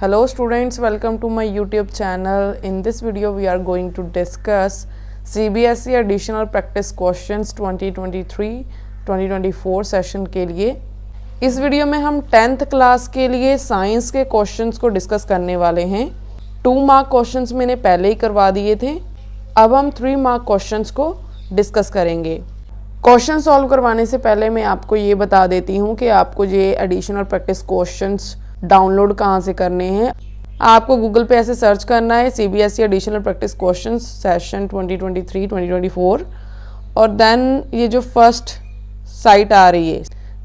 Hello students, welcome to my YouTube channel. In this video we are going to discuss CBSE additional practice questions 2023-2024 session के लिए। इस video में हम 10th class के लिए science के क्वेश्चंस को डिस्कस करने वाले हैं। 2 मार्क क्वेश्चंस मैंने पहले ही करवा दिए थे, अब हम 3 मार्क क्वेश्चंस को डिस्कस करेंगे। क्वेश्चन सॉल्व करवाने से पहले मैं आपको ये बता देती हूँ कि आपको ये एडिशनल प्रैक्टिस क्वेश्चंस डाउनलोड कहाँ से करने हैं। आपको गूगल पे ऐसे सर्च करना है CBSE additional practice questions session 2023-2024 और देन ये जो फर्स्ट साइट आ रही है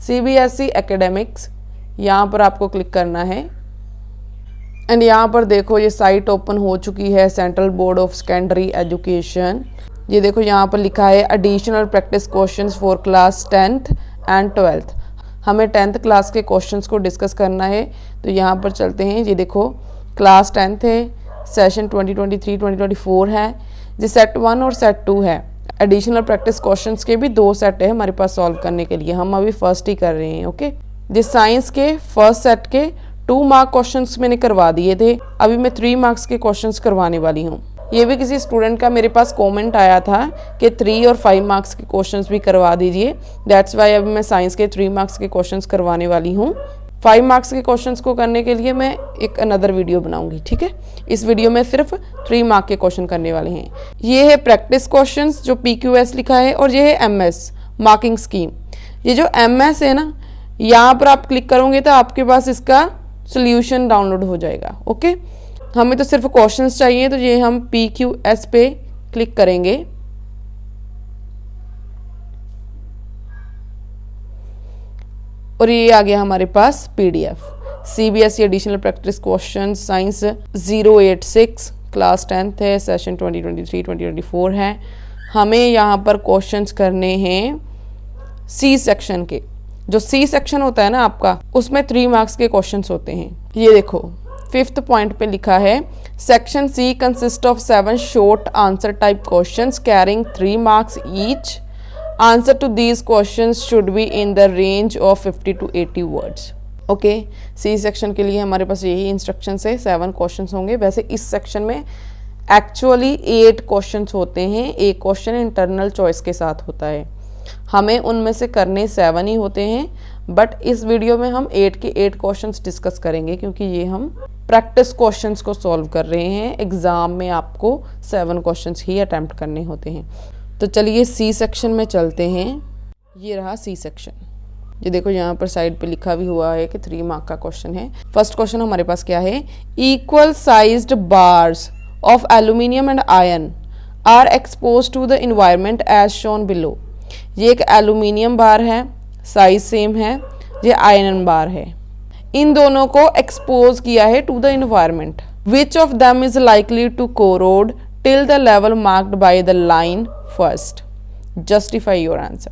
CBSE एकेडमिक्स, यहाँ पर आपको क्लिक करना है एंड यहाँ पर देखो ये साइट ओपन हो चुकी है, central board of secondary education. ये देखो यहाँ पर लिखा है additional practice questions for class 10th and 12th। हमें 10th क्लास के क्वेश्चंस को डिस्कस करना है, तो यहाँ पर चलते हैं। ये देखो क्लास 10th है, सेशन 2023-2024 है, जी सेट 1 और सेट 2 है। एडिशनल प्रैक्टिस क्वेश्चंस के भी 2 सेट है हमारे पास सॉल्व करने के लिए, हम अभी फर्स्ट ही कर रहे हैं। ओके, जिस साइंस के फर्स्ट सेट के 2 मार्क क्वेश्चंस मैंने करवा दिए थे, अभी मैं 3 मार्क्स के क्वेश्चंस करवाने वाली हूँ। ये भी किसी स्टूडेंट का मेरे पास कमेंट आया था कि 3 और 5 मार्क्स के क्वेश्चंस भी करवा दीजिए, दैट्स वाई अभी मैं साइंस के 3 मार्क्स के क्वेश्चंस करवाने वाली हूँ। 5 मार्क्स के क्वेश्चंस को करने के लिए मैं एक अनदर वीडियो बनाऊंगी, ठीक है। इस वीडियो में सिर्फ 3 मार्क के क्वेश्चन करने वाले हैं। ये है प्रैक्टिस क्वेश्चंस जो PQS लिखा है, और ये है MS मार्किंग स्कीम। ये जो MS है ना, यहाँ पर आप क्लिक करोगे तो आपके पास इसका सोल्यूशन डाउनलोड हो जाएगा। ओके, हमें तो सिर्फ क्वेश्चंस चाहिए, तो ये हम PQS पे क्लिक करेंगे। और ये आ गया हमारे पास PDF CBSE additional practice question science 086 class 10th है, सेशन 2023-2024 है। हमें यहाँ पर क्वेश्चंस करने हैं C सेक्शन के। जो C सेक्शन होता है ना आपका, उसमें 3 मार्क्स के क्वेश्चंस होते हैं। ये देखो 5th पॉइंट पे लिखा है section C consist of 7 short answer type questions carrying 3 marks each. Answer to these questions should be in the range of 50 to 80 words. Okay, C section के लिए हमारे पास यही इंस्ट्रक्शंस है, 7 क्वेश्चंस होंगे। वैसे इस सेक्शन में एक्चुअली 8 क्वेश्चंस होते हैं, एक क्वेश्चन इंटरनल चॉइस के साथ होता है। हमें उनमें से करने 7 ही होते हैं, बट इस वीडियो में हम 8 के 8 क्वेश्चंस डिस्कस करेंगे, क्योंकि ये हम प्रैक्टिस क्वेश्चंस को सॉल्व कर रहे हैं। एग्जाम में आपको 7 क्वेश्चंस ही अटेम्प्ट करने होते हैं। तो चलिए C सेक्शन में चलते हैं। ये रहा C सेक्शन। ये देखो यहाँ पर साइड पे लिखा भी हुआ है कि 3 मार्क का क्वेश्चन है। फर्स्ट क्वेश्चन हमारे पास क्या है, equal sized bars of aluminium and iron are expose to the environment as shown below. ये एक एल्यूमिनियम बार है, साइज सेम है, ये आयरन बार है। इन दोनों को एक्सपोज किया है to the environment. Which of them is likely to corrode till the level marked by the line first. Justify your answer.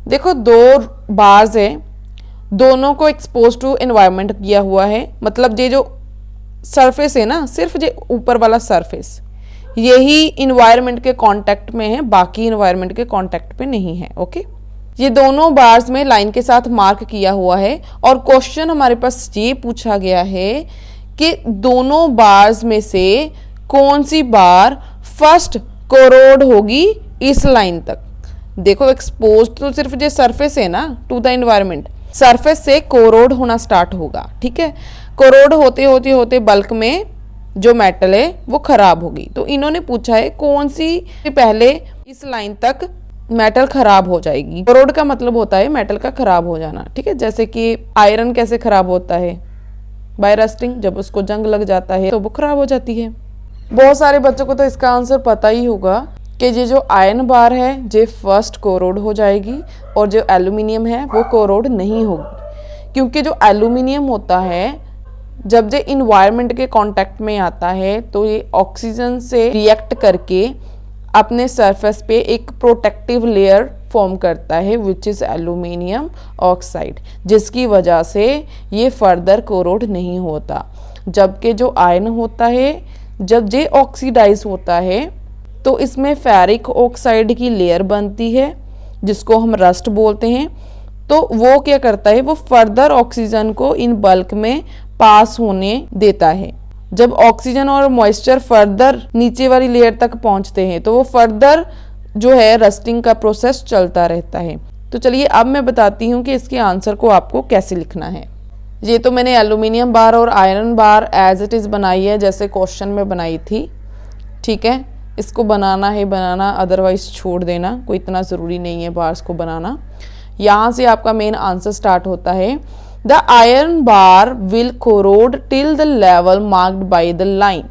देखो 2 बार्स है, दोनों को एक्सपोज टू एनवायरनमेंट किया हुआ है, मतलब ये जो सरफेस है ना, सिर्फ ये ऊपर वाला सरफेस यही इन्वायरमेंट के कांटेक्ट में है, बाकी इन्वायरमेंट के कांटेक्ट पे नहीं है। ओके, ये दोनों बार्स में लाइन के साथ मार्क किया हुआ है, और क्वेश्चन हमारे पास ये पूछा गया है कि दोनों बार्स में से कौन सी बार फर्स्ट कोरोड होगी इस लाइन तक। देखो एक्सपोज तो सिर्फ जो सरफेस है ना टू द एनवायरनमेंट, सरफेस से कोरोड होना स्टार्ट होगा, ठीक है। कोरोड होते होते होते बल्क में जो मेटल है वो खराब होगी। तो इन्होंने पूछा है कौन सी पहले इस लाइन तक मेटल खराब हो जाएगी। कोरोड का मतलब होता है मेटल का खराब हो जाना, ठीक है। जैसे कि आयरन कैसे खराब होता है, बाय रस्टिंग, जब उसको जंग लग जाता है तो वो खराब हो जाती है। बहुत सारे बच्चों को तो इसका आंसर पता ही होगा कि ये जो आयरन बार है ये फर्स्ट कोरोड हो जाएगी, और जो एल्यूमिनियम है वो कोरोड नहीं होगी, क्योंकि जो एल्यूमिनियम होता है जब ये इन्वायरमेंट के कांटेक्ट में आता है तो ये ऑक्सीजन से रिएक्ट करके अपने सरफेस पे एक प्रोटेक्टिव लेयर फॉर्म करता है, विच इज़ एल्यूमिनियम ऑक्साइड, जिसकी वजह से ये फर्दर कोरोड नहीं होता। जबकि जो आयरन होता है, जब ये ऑक्सीडाइज होता है तो इसमें फेरिक ऑक्साइड की लेयर बनती है, जिसको हम रस्ट बोलते हैं। तो वो क्या करता है, वो फर्दर ऑक्सीजन को इन बल्क में पास होने देता है। जब ऑक्सीजन और मॉइस्चर फर्दर नीचे वाली लेयर तक पहुंचते हैं तो वो फर्दर जो है रस्टिंग का प्रोसेस चलता रहता है। तो चलिए अब मैं बताती हूँ कि इसके आंसर को आपको कैसे लिखना है। ये तो मैंने एल्यूमिनियम बार और iron bar as it is बनाई है जैसे क्वेश्चन में बनाई थी, ठीक है। इसको बनाना है बनाना, अदरवाइज छोड़ देना, कोई इतना ज़रूरी नहीं है बार्स को बनाना। यहाँ से आपका मेन आंसर स्टार्ट होता है। The iron bar will corrode till the level marked by the line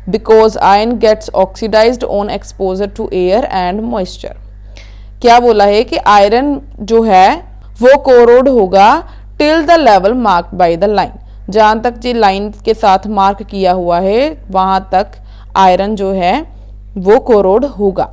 because iron gets oxidised on exposure to air and moisture. क्या बोला है कि आयरन जो है वो कोरोड होगा till the level marked by the line, जहां तक जी लाइन के साथ मार्क किया हुआ है वहां तक आयरन जो है वो कोरोड होगा।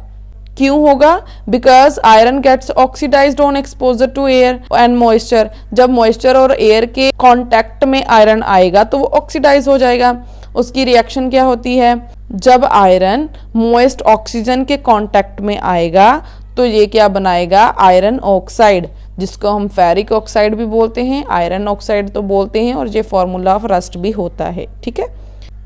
क्यों होगा? Because iron gets oxidised on exposure to air and moisture. जब मॉइस्चर और एयर के कांटेक्ट में आयरन आएगा तो वो ऑक्सीडाइज हो जाएगा। उसकी रिएक्शन क्या होती है? जब आयरन मॉइस्ट ऑक्सीजन के कांटेक्ट में आएगा तो ये क्या बनाएगा? आयरन ऑक्साइड, जिसको हम फेरिक ऑक्साइड भी बोलते हैं, आयरन ऑक्साइड तो बोलते हैं, और ये फॉर्मूला ऑफ रस्ट भी होता है, ठीक है।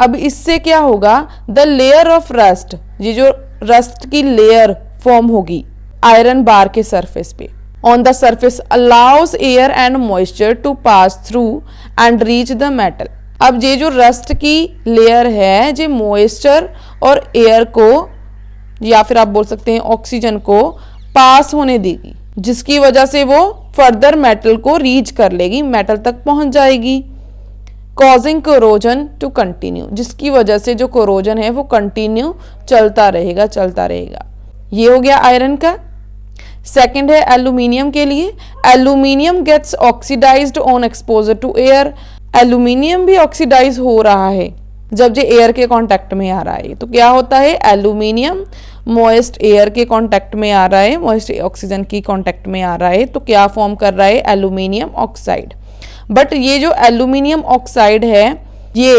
अब इससे क्या होगा? द लेयर ऑफ रस्ट, ये जो रस्ट की लेयर फॉर्म होगी आयरन बार के सरफेस पे, on the surface allows air and moisture to pass through and reach the metal. अब ये जो रस्ट की लेयर है ये मॉइस्चर और एयर को, या फिर आप बोल सकते हैं ऑक्सीजन को, पास होने देगी, जिसकी वजह से वो फर्दर मेटल को रीच कर लेगी, मेटल तक पहुंच जाएगी। कॉजिंग कोरोजन टू कंटिन्यू, जिसकी वजह से जो कोरोजन है वो कंटिन्यू चलता रहेगा चलता रहेगा। ये हो गया आयरन का। सेकंड है एल्यूमिनियम के लिए। Aluminium gets oxidised on exposure to air. Aluminium भी ऑक्सीडाइज हो रहा है जब ये एयर के कांटेक्ट में आ रहा है। तो क्या होता है? एल्यूमिनियम मॉइस्ट एयर के कांटेक्ट में आ रहा है, मॉइस्ट ऑक्सीजन की कांटेक्ट में आ रहा है, तो क्या फॉर्म कर रहा है? Aluminium oxide. बट ये जो एल्यूमिनियम ऑक्साइड है ये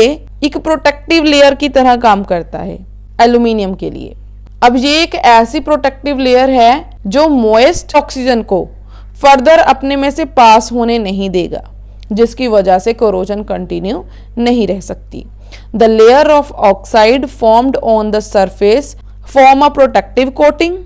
एक प्रोटेक्टिव लेयर की तरह काम करता है एल्यूमिनियम के लिए। अब ये एक ऐसी प्रोटेक्टिव लेयर है जो मॉइस्ट ऑक्सीजन को फर्दर अपने में से पास होने नहीं देगा, जिसकी वजह से कोरोजन कंटिन्यू नहीं रह सकती। The layer of oxide formed on the surface form a protective coating.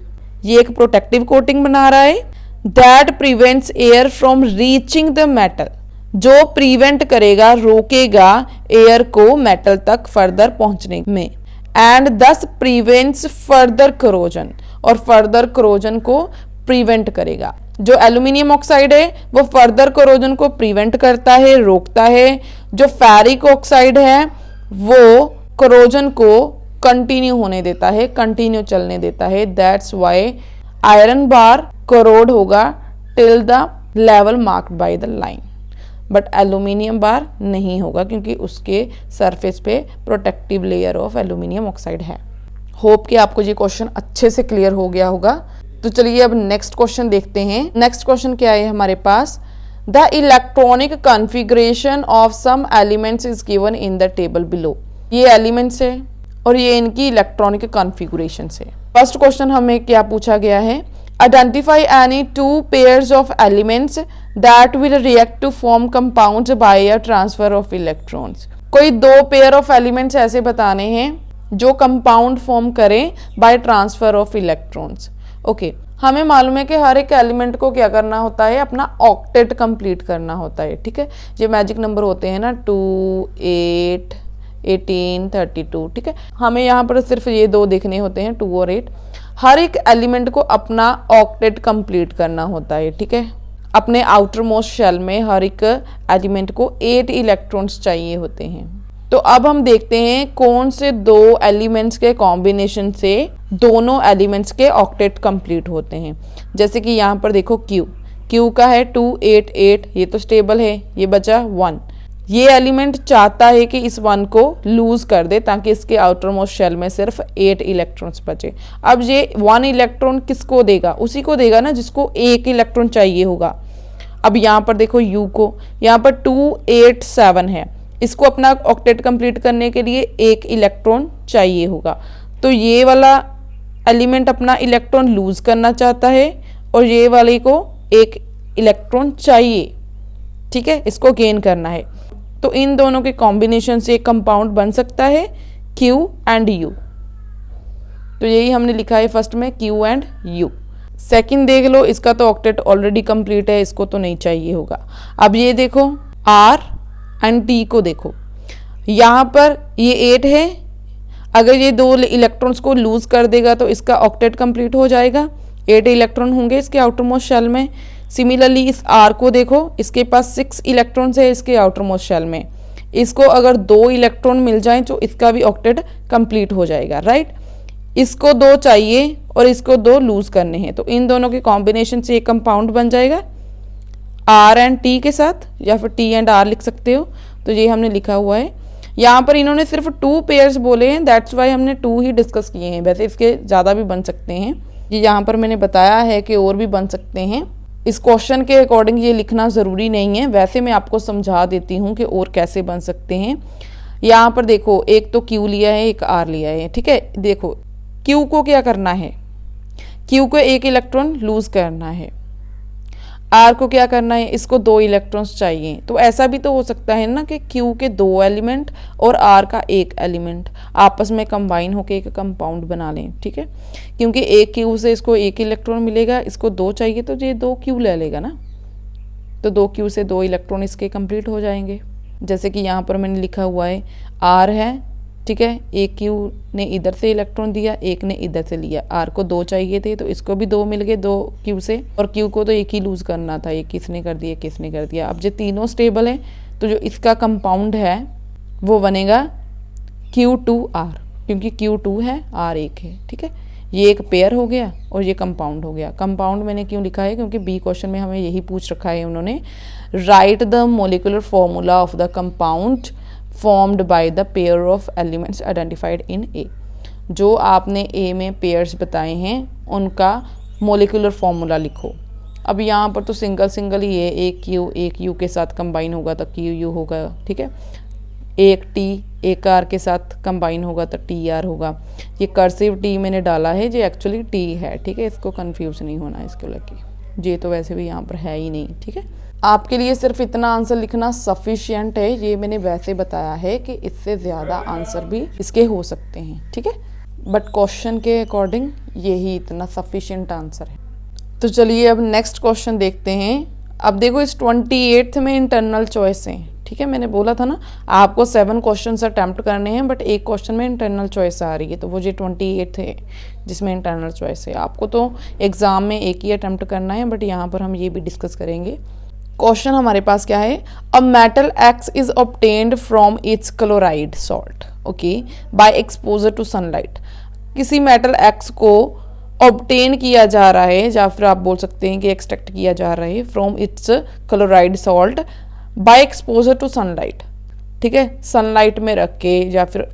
ये एक प्रोटेक्टिव कोटिंग बना रहा है that prevents air from reaching the metal, जो प्रिवेंट करेगा, रोकेगा एयर को मेटल तक फर्दर पहुंचने में, एंड दस प्रिवेंट्स फर्दर कोरोजन, और फर्दर कोरोजन को प्रिवेंट करेगा। जो एल्यूमिनियम ऑक्साइड है वो फर्दर कोरोजन को प्रिवेंट करता है, रोकता है। जो फेरिक ऑक्साइड है वो कोरोजन को कंटिन्यू होने देता है, कंटिन्यू चलने देता है। That's why iron bar corroded होगा till the level marked by the line, but aluminium bar नहीं होगा क्योंकि उसके सरफेस पे protective layer of aluminium oxide है। होप कि आपको ये क्वेश्चन अच्छे से क्लियर हो गया होगा। तो चलिए अब नेक्स्ट क्वेश्चन देखते हैं। नेक्स्ट क्वेश्चन क्या है हमारे पास? The electronic configuration of some elements is given in the table below. ये एलिमेंट्स है और ये इनकी इलेक्ट्रॉनिक कॉन्फ़िगरेशन है। फर्स्ट क्वेश्चन हमें क्या पूछा गया है? Identify any two pairs of elements that will react to form compounds by a transfer of electrons. कोई दो पेयर ऑफ एलिमेंट्स ऐसे बताने हैं जो कंपाउंड फॉर्म करें by transfer of electrons. Okay, हमें मालूम है कि हर एक एलिमेंट को क्या करना होता है? अपना ऑक्टेट कंप्लीट करना होता है, ठीक है। ये मैजिक नंबर होते हैं ना, 2, 8, 18, 32, ठीक है। हमें यहाँ पर सिर्फ ये दो देखने होते हैं, 2 और 8। हर एक एलिमेंट को अपना ऑक्टेट कंप्लीट करना होता है, ठीक है। अपने आउटर मोस्ट शेल में हर एक एलिमेंट को 8 इलेक्ट्रॉन्स चाहिए होते हैं। तो अब हम देखते हैं कौन से दो एलिमेंट्स के कॉम्बिनेशन से दोनों एलिमेंट्स के ऑक्टेट कंप्लीट होते हैं। जैसे कि यहाँ पर देखो Q का है 2, 8, 8, ये तो स्टेबल है, ये बचा 1। ये एलिमेंट चाहता है कि इस 1 को लूज कर दे ताकि इसके आउटर मोस्ट शेल में सिर्फ 8 इलेक्ट्रॉन्स बचे। अब ये 1 इलेक्ट्रॉन किसको देगा? उसी को देगा ना जिसको 1 इलेक्ट्रॉन चाहिए होगा। अब यहाँ पर देखो U को, यहाँ पर 2, 8, 7 है, इसको अपना ऑक्टेट कंप्लीट करने के लिए 1 इलेक्ट्रॉन चाहिए होगा। तो ये वाला एलिमेंट अपना इलेक्ट्रॉन लूज करना चाहता है और ये वाले को 1 इलेक्ट्रॉन चाहिए, ठीक है, इसको गेन करना है। तो इन दोनों के कॉम्बिनेशन से एक कंपाउंड बन सकता है Q एंड U। तो यही हमने लिखा है फर्स्ट में Q एंड U। सेकंड देख लो, इसका तो ऑक्टेट ऑलरेडी कंप्लीट है, इसको तो नहीं चाहिए होगा। अब ये देखो R एंड T को देखो, यहाँ पर ये 8 है, अगर ये 2 इलेक्ट्रॉन्स को लूज कर देगा तो इसका ऑक्टेट कंप्लीट हो जाएगा। 8 इलेक्ट्रॉन होंगे इसके आउटर मोस्ट शेल में। सिमिलरली इस R को देखो, इसके पास 6 इलेक्ट्रॉन्स है इसके आउटर मोस्ट शेल में। इसको अगर 2 इलेक्ट्रॉन मिल जाएं तो इसका भी ऑक्टेट कंप्लीट हो जाएगा, राइट। इसको 2 चाहिए और इसको 2 लूज करने हैं, तो इन दोनों के कॉम्बिनेशन से एक कंपाउंड बन जाएगा R एंड T के साथ, या फिर T एंड R लिख सकते हो। तो ये हमने लिखा हुआ है। यहाँ पर इन्होंने सिर्फ 2 पेयर्स बोले हैं, दैट्स वाई हमने 2 ही डिस्कस किए हैं। वैसे इसके ज़्यादा भी बन सकते हैं, ये यहाँ पर मैंने बताया है कि और भी बन सकते हैं। इस क्वेश्चन के अकॉर्डिंग ये लिखना ज़रूरी नहीं है, वैसे मैं आपको समझा देती हूँ कि और कैसे बन सकते हैं। यहाँ पर देखो, एक तो Q लिया है, एक R लिया है, ठीक है। देखो Q को क्या करना है, Q को 1 इलेक्ट्रॉन लूज करना है। R को क्या करना है, इसको 2 इलेक्ट्रॉन्स चाहिए। तो ऐसा भी तो हो सकता है ना कि Q के 2 एलिमेंट और R का 1 एलिमेंट आपस में कंबाइन होकर एक कंपाउंड बना लें, ठीक है। क्योंकि एक Q से इसको 1 इलेक्ट्रॉन मिलेगा, इसको 2 चाहिए तो ये 2 Q ले लेगा ना, तो 2 Q से 2 इलेक्ट्रॉन इसके कंप्लीट हो जाएंगे। जैसे कि यहाँ पर मैंने लिखा हुआ है R है, ठीक है, एक Q ने इधर से इलेक्ट्रॉन दिया, एक ने इधर से लिया। R को 2 चाहिए थे तो इसको भी 2 मिल गए 2 Q से, और Q को तो 1 ही लूज करना था, एक किसने कर दिया किसने कर दिया। अब जो तीनों स्टेबल है तो जो इसका कंपाउंड है वो बनेगा Q2R, क्योंकि Q2 है R 1 है, ठीक है। ये एक पेयर हो गया और ये कंपाउंड हो गया। कंपाउंड मैंने क्यों लिखा है, क्योंकि बी क्वेश्चन में हमें यही पूछ रखा है उन्होंने, write the molecular formula of the compound formed by the pair of elements identified in A. जो आपने ए में पेयर्स बताए हैं उनका मोलिकुलर फॉर्मूला लिखो। अब यहाँ पर तो सिंगल सिंगल ही है, एक यू के साथ कंबाइन होगा तो QU होगा, ठीक है। एक T एक R के साथ कंबाइन होगा तो TR होगा। ये कर्सिव T मैंने डाला है, जो एक्चुअली T है, ठीक है। इसको कंफ्यूज नहीं होना इसको लेके, ये तो वैसे भी यहाँ पर है ही नहीं, ठीक है। आपके लिए सिर्फ इतना आंसर लिखना सफिशिएंट है, ये मैंने वैसे बताया है कि इससे ज़्यादा आंसर भी इसके हो सकते हैं, ठीक है। बट क्वेश्चन के अकॉर्डिंग यही इतना सफिशिएंट आंसर है। तो चलिए अब नेक्स्ट क्वेश्चन देखते हैं। अब देखो इस 28th में इंटरनल चॉइस है, ठीक है। मैंने बोला था ना आपको 7 क्वेश्चन अटैम्प्ट करने हैं, बट एक क्वेश्चन में इंटरनल चॉइस आ रही है, तो वो जो 28 है जिसमें इंटरनल चॉइस है। आपको तो एग्ज़ाम में एक ही अटैम्प्ट करना है, बट यहाँ पर हम ये भी डिस्कस करेंगे। क्वेश्चन हमारे पास क्या है, a metal X is obtained from its chloride salt, okay, by exposure to sunlight. किसी मेटल X को ऑब्टेन किया जा रहा है, या फिर आप बोल सकते हैं कि एक्सट्रैक्ट किया जा रहा है from its chloride salt by exposure to sunlight, ठीक है। सनलाइट में रख के, या फिर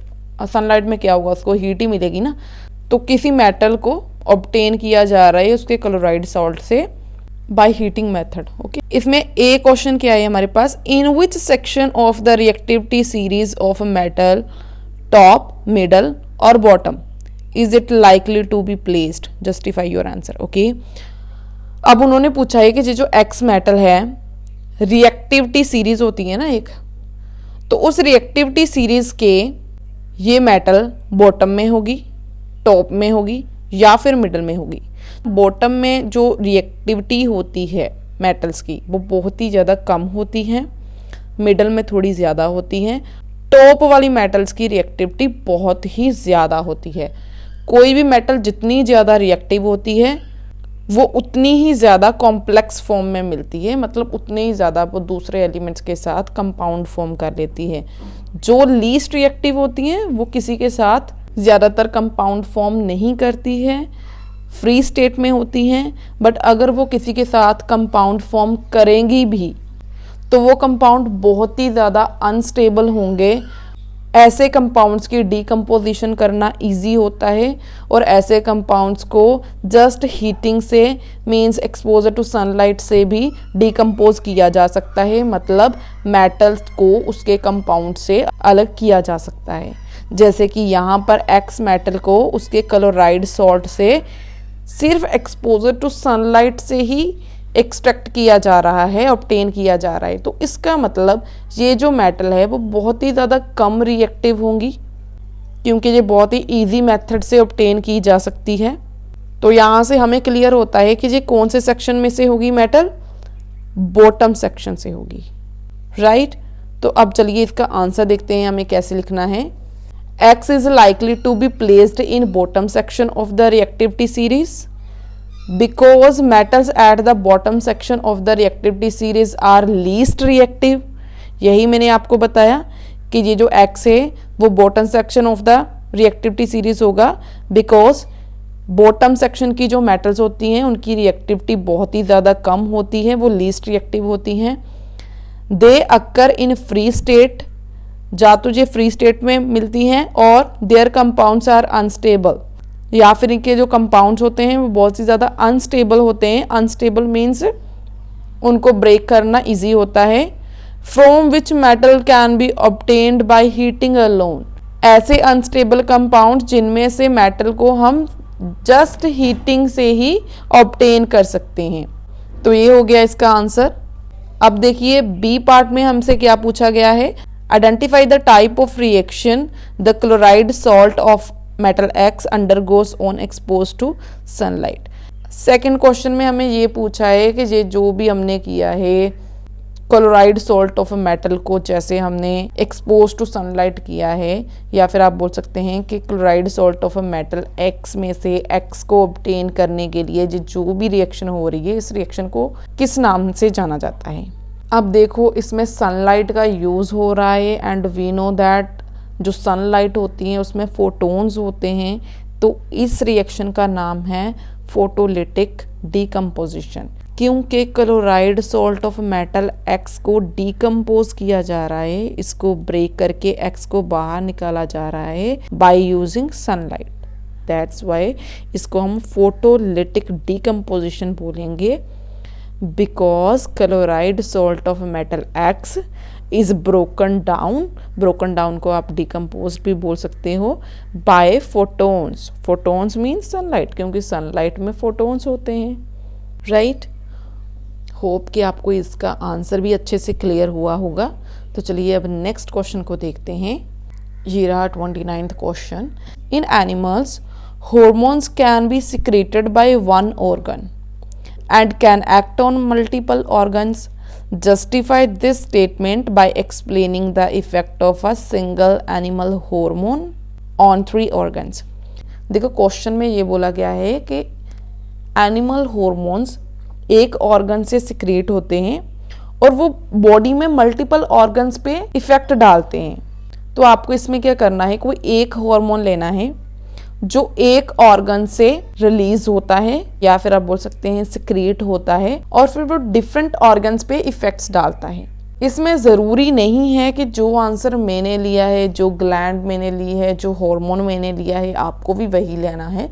सनलाइट में क्या होगा, उसको हीट ही मिलेगी ना। तो किसी मेटल को ऑब्टेन किया जा रहा है उसके क्लोराइड सॉल्ट से बाय हीटिंग मेथड, ओके। इसमें ए क्वेश्चन क्या है हमारे पास, in which section of the reactivity series of metal top middle और bottom is it likely to be placed, justify your answer, okay. अब उन्होंने पूछा है कि जो एक्स मेटल है, रिएक्टिविटी सीरीज होती है ना एक, तो उस रिएक्टिविटी सीरीज के ये मेटल बॉटम में होगी, टॉप में होगी, या फिर मिडल में होगी। बॉटम में जो रिएक्टिविटी होती है मेटल्स की वो बहुत ही ज़्यादा कम होती है, मिडल में थोड़ी ज़्यादा होती है, टॉप वाली मेटल्स की रिएक्टिविटी बहुत ही ज़्यादा होती है। कोई भी मेटल जितनी ज़्यादा रिएक्टिव होती है वो उतनी ही ज़्यादा कॉम्प्लेक्स फॉर्म में मिलती है, मतलब उतने ही ज़्यादा वो दूसरे एलिमेंट्स के साथ कंपाउंड फॉर्म कर लेती है। जो लीस्ट रिएक्टिव होती हैं वो किसी के साथ ज़्यादातर कंपाउंड फॉर्म नहीं करती है, फ्री स्टेट में होती हैं। बट अगर वो किसी के साथ कंपाउंड फॉर्म करेंगी भी तो वो कंपाउंड बहुत ही ज़्यादा अनस्टेबल होंगे। ऐसे कंपाउंड्स की डीकम्पोजिशन करना इजी होता है, और ऐसे कंपाउंड्स को जस्ट हीटिंग से मींस एक्सपोजर टू सनलाइट से भी डीकम्पोज किया जा सकता है, मतलब मेटल्स को उसके कंपाउंड से अलग किया जा सकता है। जैसे कि यहाँ पर एक्स मेटल को उसके क्लोराइड सॉल्ट से सिर्फ एक्सपोजर टू सनलाइट से ही एक्सट्रैक्ट किया जा रहा है, ऑब्टेन किया जा रहा है, तो इसका मतलब ये जो मेटल है वो बहुत ही ज़्यादा कम रिएक्टिव होंगी, क्योंकि ये बहुत ही इजी मेथड से ऑब्टेन की जा सकती है। तो यहाँ से हमें क्लियर होता है कि ये कौन से सेक्शन में से होगी मेटल, बॉटम सेक्शन से होगी, राइट। तो अब चलिए इसका आंसर देखते हैं हमें कैसे लिखना है। X is likely to be placed in bottom section of the reactivity series because metals at the bottom section of the reactivity series are least reactive। यही मैंने आपको बताया कि ये जो X है वो bottom section of the reactivity series होगा, because बॉटम सेक्शन की जो मेटल्स होती हैं उनकी रिएक्टिविटी बहुत ही ज़्यादा कम होती है, वो लीस्ट रिएक्टिव होती हैं। दे अक्कर इन फ्री स्टेट, या तो ये फ्री स्टेट में मिलती हैं, और देयर कंपाउंड्स आर अनस्टेबल, या फिर इनके जो कंपाउंड्स होते हैं वो बहुत ही ज़्यादा अनस्टेबल होते हैं। अनस्टेबल मीन्स उनको ब्रेक करना ईजी होता है। From which metal can be obtained by heating alone, ऐसे अनस्टेबल कंपाउंड जिनमें से मेटल को हम जस्ट हीटिंग से ही ऑब्टेन कर सकते हैं। तो ये हो गया इसका आंसर। अब देखिए बी पार्ट में हमसे क्या पूछा गया है, identify the type of reaction the chloride salt of metal X undergoes on expose to sunlight. Second question में हमें ये पूछा है कि ये जो भी हमने किया है क्लोराइड सॉल्ट ऑफ मेटल को, जैसे हमने एक्सपोज टू सनलाइट किया है, या फिर आप बोल सकते हैं कि chloride salt of metal x में से एक्स को ऑब्टेन करने के लिए जो भी रिएक्शन हो रही है, इस रिएक्शन को किस नाम से जाना जाता है। अब देखो इसमें सनलाइट का यूज़ हो रहा है, एंड वी नो दैट जो सनलाइट होती है उसमें फोटोन्स होते हैं, तो इस रिएक्शन का नाम है फोटोलिटिक डीकम्पोजिशन। क्योंकि chloride salt of metal x को डीकम्पोज किया जा रहा है, इसको ब्रेक करके एक्स को बाहर निकाला जा रहा है by using sunlight, that's why इसको हम फोटोलिटिक डीकम्पोजिशन बोलेंगे। Because chloride salt of metal X is broken down को आप डिकम्पोज भी बोल सकते हो by photons. Photons means sunlight, क्योंकि सनलाइट में फोटोन्स होते हैं, राइट। होप कि आपको इसका आंसर भी अच्छे से क्लियर हुआ होगा। तो चलिए अब नेक्स्ट क्वेश्चन को देखते हैं। ये रहा 29th question. In animals hormones can be secreted by one organ and can act on multiple organs. Justify this statement by explaining the effect of a single animal hormone on 3 organs. देखो question में ये बोला गया है कि animal hormones एक organ से secrete होते हैं और वो बॉडी में मल्टीपल ऑर्गन्स पे इफेक्ट डालते हैं। तो आपको इसमें क्या करना है, कोई एक हार्मोन लेना है जो एक ऑर्गन से रिलीज होता है, या फिर आप बोल सकते हैं सिक्रेट होता है, और फिर वो डिफरेंट ऑर्गन्स पे इफेक्ट्स डालता है। इसमें ज़रूरी नहीं है कि जो आंसर मैंने लिया है, जो ग्लैंड मैंने ली है, जो हार्मोन मैंने लिया है, आपको भी वही लेना है।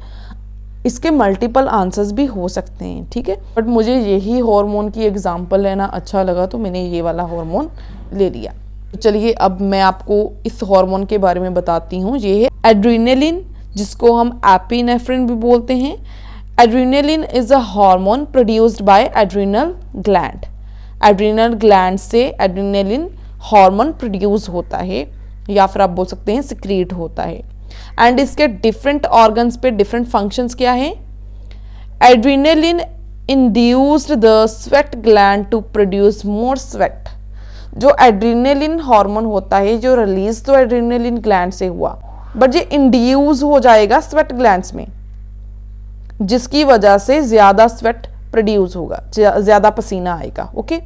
इसके मल्टीपल आंसर्स भी हो सकते हैं, ठीक है। बट मुझे यही हार्मोन की एग्जांपल लेना अच्छा लगा, तो मैंने ये वाला हार्मोन ले लिया। तो चलिए अब मैं आपको इस हार्मोन के बारे में बताती हूँ। ये है एड्रेनालिन, जिसको हम एपिनेफ्रिन भी बोलते हैं। Adrenaline is a hormone produced by adrenal gland. Adrenal gland से एड्रेनालिन हार्मोन प्रोड्यूस होता है, या फिर आप बोल सकते हैं सिक्रीट होता है। एंड इसके डिफरेंट ऑर्गन्स पे डिफरेंट फंक्शंस क्या है। Adrenaline induced the sweat gland to produce more sweat. जो एड्रेनालिन हार्मोन होता है, जो रिलीज तो एड्रेनालिन ग्लैंड से हुआ, बट ये इंड्यूस हो जाएगा स्वेट ग्लैंड्स में, जिसकी वजह से ज्यादा स्वेट प्रोड्यूस होगा, ज्यादा पसीना आएगा। ओके।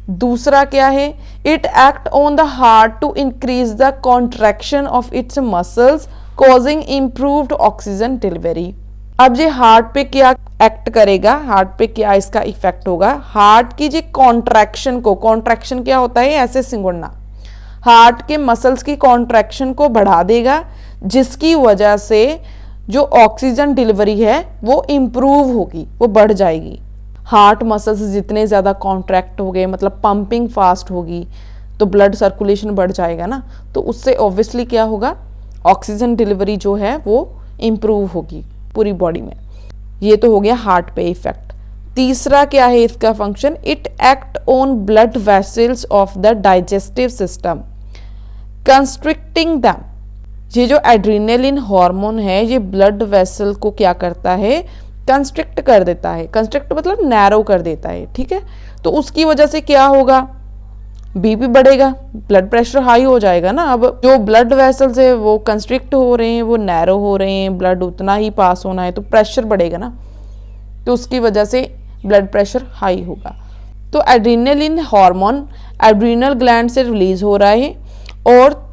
दूसरा क्या है, it act on the heart to increase the contraction of its muscles causing improved oxygen delivery. अब ये हार्ट पे क्या एक्ट करेगा, हार्ट पे क्या इसका इफेक्ट होगा। हार्ट की जो कॉन्ट्रैक्शन को, कॉन्ट्रैक्शन क्या होता है, ऐसे सिंगुड़ना, हार्ट के मसल्स की कॉन्ट्रैक्शन को बढ़ा देगा, जिसकी वजह से जो ऑक्सीजन डिलीवरी है वो इम्प्रूव होगी, वो बढ़ जाएगी। हार्ट मसल्स जितने ज़्यादा कॉन्ट्रैक्ट हो गए, मतलब पंपिंग फास्ट होगी, तो ब्लड सर्कुलेशन बढ़ जाएगा ना, तो उससे ऑब्वियसली क्या होगा, ऑक्सीजन डिलीवरी जो है वो इम्प्रूव होगी पूरी बॉडी में। ये तो हो गया हार्ट पे इफेक्ट। तीसरा क्या है इसका function, it act on blood vessels of the digestive system constricting them. ये जो एड्रेनलिन हार्मोन है ये ब्लड वेसल को क्या करता है, कंस्ट्रिक्ट कर देता है। कंस्ट्रिक्ट मतलब नैरो कर देता है, ठीक है। तो उसकी वजह से क्या होगा, बीपी बढ़ेगा, ब्लड प्रेशर हाई हो जाएगा ना। अब जो ब्लड वेसल्स है वो कंस्ट्रिक्ट हो रहे हैं, वो नैरो हो रहे हैं, ब्लड उतना ही पास होना है तो प्रेशर बढ़ेगा ना, तो उसकी वजह से ब्लड प्रेशर हाई होगा। तो एड्रेनलिन हार्मोन एड्रीनल ग्लैंड से रिलीज हो रहा है और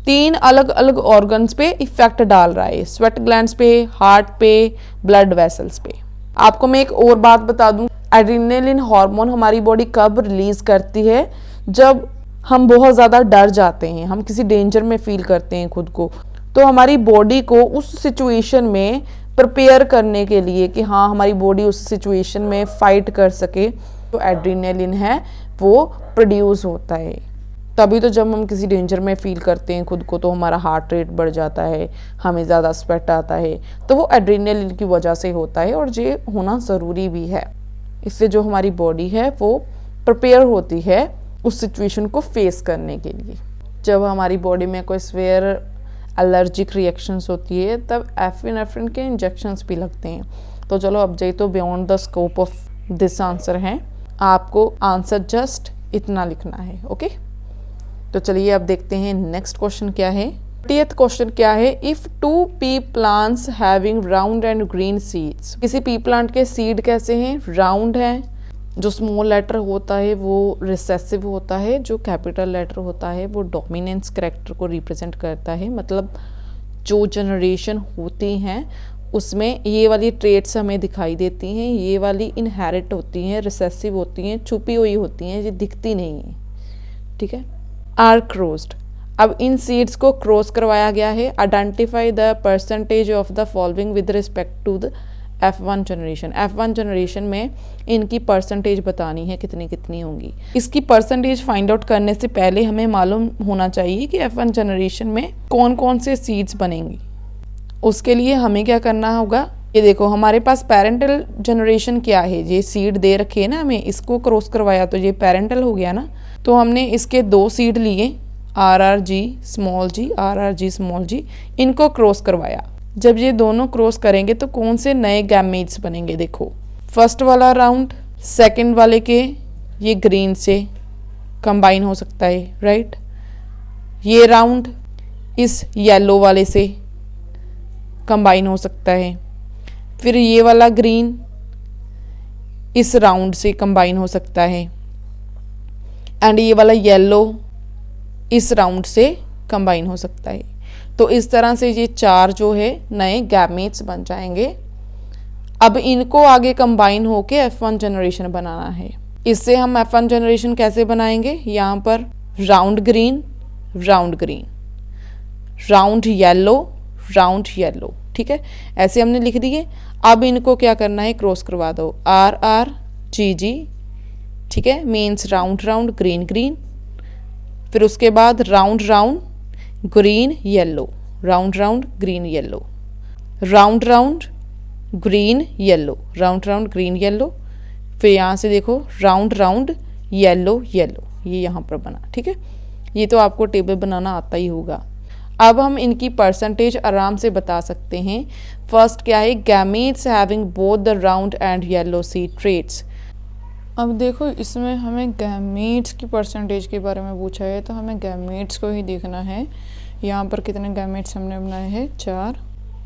3 अलग अलग ऑर्गन्स पे इफेक्ट डाल रहा है, स्वेट ग्लैंड्स पे, हार्ट पे, ब्लड वेसल्स पे। आपको मैं एक और बात बता दूं, एड्रेनलिन हार्मोन हमारी बॉडी कब रिलीज करती है, जब हम बहुत ज़्यादा डर जाते हैं, हम किसी डेंजर में फील करते हैं खुद को, तो हमारी बॉडी को उस सिचुएशन में प्रिपेयर करने के लिए कि हाँ हमारी बॉडी उस सिचुएशन में फाइट कर सके, तो एड्रेनलिन है वो प्रोड्यूस होता है। तभी तो जब हम किसी डेंजर में फील करते हैं खुद को तो हमारा हार्ट रेट बढ़ जाता है, हमें ज़्यादा स्वेट आता है, तो वो एड्रेनलिन की वजह से होता है और ये होना ज़रूरी भी है। इससे जो हमारी बॉडी है वो प्रिपेयर होती है उस सिचुएशन को फेस करने के लिए। जब हमारी बॉडी में कोई स्वेयर एलर्जिक रिएक्शंस होती है तब एफिनेफ्रिन के इंजेक्शंस भी लगते हैं। तो चलो अब जाइए, तो beyond the scope of this answer है, आपको आंसर जस्ट इतना लिखना है, ओके। तो चलिए अब देखते हैं नेक्स्ट क्वेश्चन क्या है। 30th क्वेश्चन क्या है, if 2 P plants having round and green seeds. किसी पी प्लांट के सीड कैसे हैं, राउंड हैं, जो स्मॉल लेटर होता है वो रिसेसिव होता है, जो कैपिटल लेटर होता है वो डोमिनेंस कैरेक्टर को रिप्रेजेंट करता है। मतलब जो जनरेशन होती हैं उसमें ये वाली ट्रेट्स हमें दिखाई देती हैं, ये वाली इनहेरिट होती हैं, रिसेसिव होती हैं, छुपी हुई होती हैं, ये दिखती नहीं है, ठीक है। आर क्रॉस्ड, अब इन सीड्स को क्रॉस करवाया गया है। Identify the percentage of the following with respect to the F1 generation. F1 generation में इनकी परसेंटेज बतानी है कितनी कितनी होंगी। इसकी परसेंटेज फाइंड आउट करने से पहले हमें मालूम होना चाहिए कि F1 जनरेशन में कौन कौन से सीड्स बनेंगी। उसके लिए हमें क्या करना होगा, ये देखो हमारे पास पेरेंटल जनरेशन क्या है, ये सीड दे रखे है ना हमें, इसको क्रॉस करवाया तो ये पेरेंटल हो गया ना। तो हमने इसके 2 सीड लिए, RRG small g, RRG small g, इनको क्रॉस करवाया। जब ये दोनों क्रॉस करेंगे तो कौन से नए गैमेट्स बनेंगे, देखो फर्स्ट वाला राउंड सेकंड वाले के ये ग्रीन से कंबाइन हो सकता है, राइट। ये राउंड इस येलो वाले से कंबाइन हो सकता है, फिर ये वाला ग्रीन इस राउंड से कंबाइन हो सकता है, एंड ये वाला येलो इस राउंड से कंबाइन हो सकता है। तो इस तरह से ये 4 जो है नए गैमेट्स बन जाएंगे। अब इनको आगे कंबाइन होके F1 जनरेशन बनाना है। इससे हम F1 जनरेशन कैसे बनाएंगे, यहाँ पर round green, round green, round yellow, round yellow, ठीक है, ऐसे हमने लिख दिए। अब इनको क्या करना है, क्रॉस करवा दो, RRGG, ठीक है, means round round green green, फिर उसके बाद round round green yellow, round round green yellow, round round green yellow, round round green yellow, फिर यहाँ से देखो राउंड राउंड येलो येलो, ये यहाँ पर बना, ठीक है। ये तो आपको टेबल बनाना आता ही होगा। अब हम इनकी परसेंटेज आराम से बता सकते हैं। फर्स्ट क्या है, gametes having both the round and yellow seed traits. अब देखो इसमें हमें गैमेट्स की परसेंटेज के बारे में पूछा है, तो हमें गैमेट्स को ही देखना है। यहाँ पर कितने गैमेट्स हमने बनाए हैं, 4।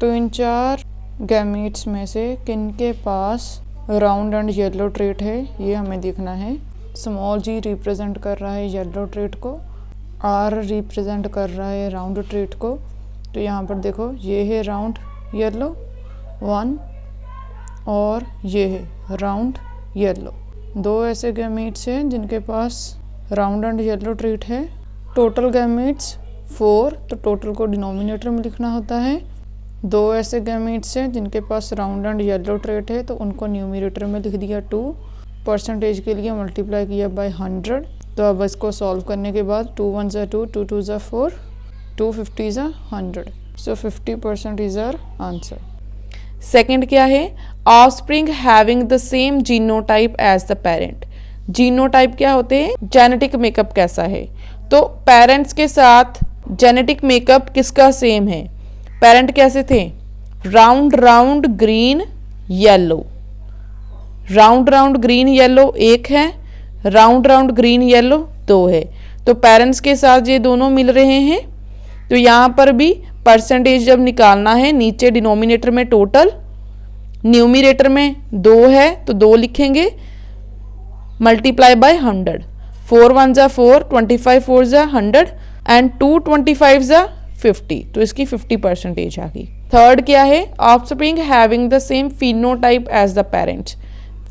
तो इन 4 गैमेट्स में से किनके पास राउंड एंड येलो ट्रेट है, ये हमें देखना है। स्मॉल g रिप्रेजेंट कर रहा है येलो ट्रेट को, R रिप्रेजेंट कर रहा है राउंड ट्रेट को। तो यहाँ पर देखो ये है राउंड येलो 1 और ये है राउंड येलो। 2 ऐसे गैमेट्स हैं जिनके पास राउंड एंड येलो ट्रेट है। टोटल गैमेट्स 4, तो टोटल को डिनोमिनेटर में लिखना होता है। 2 ऐसे गैमेट्स हैं जिनके पास राउंड एंड येलो ट्रेट है, तो उनको न्यूमरेटर में लिख दिया 2। परसेंटेज के लिए मल्टीप्लाई किया बाय 100। तो अब इसको सॉल्व करने के बाद 2 1 ज़ा 2, 2 2 ज़ा 4, 2 50 ज़ा 100। So 50% is our answer. Second क्या है, offspring having the same genotype as the parent. Genotype क्या होते हैं, जेनेटिक मेकअप कैसा है। तो पेरेंट्स के साथ जेनेटिक मेकअप किसका सेम है, पेरेंट कैसे थे, round round green yellow, round round green yellow एक है, राउंड राउंड ग्रीन येलो दो है। तो पेरेंट्स के साथ ये दोनों मिल रहे हैं। तो यहाँ पर भी परसेंटेज जब निकालना है, नीचे डिनोमिनेटर में टोटल, न्यूमिनेटर में 2 है तो 2 लिखेंगे, मल्टीप्लाई बाय 100, 4 1 जा 4, 25 4 जा 100 एंड 2 25 जा 50, तो इसकी 50% आ गई। थर्ड क्या है, offspring having the same phenotype as the parents.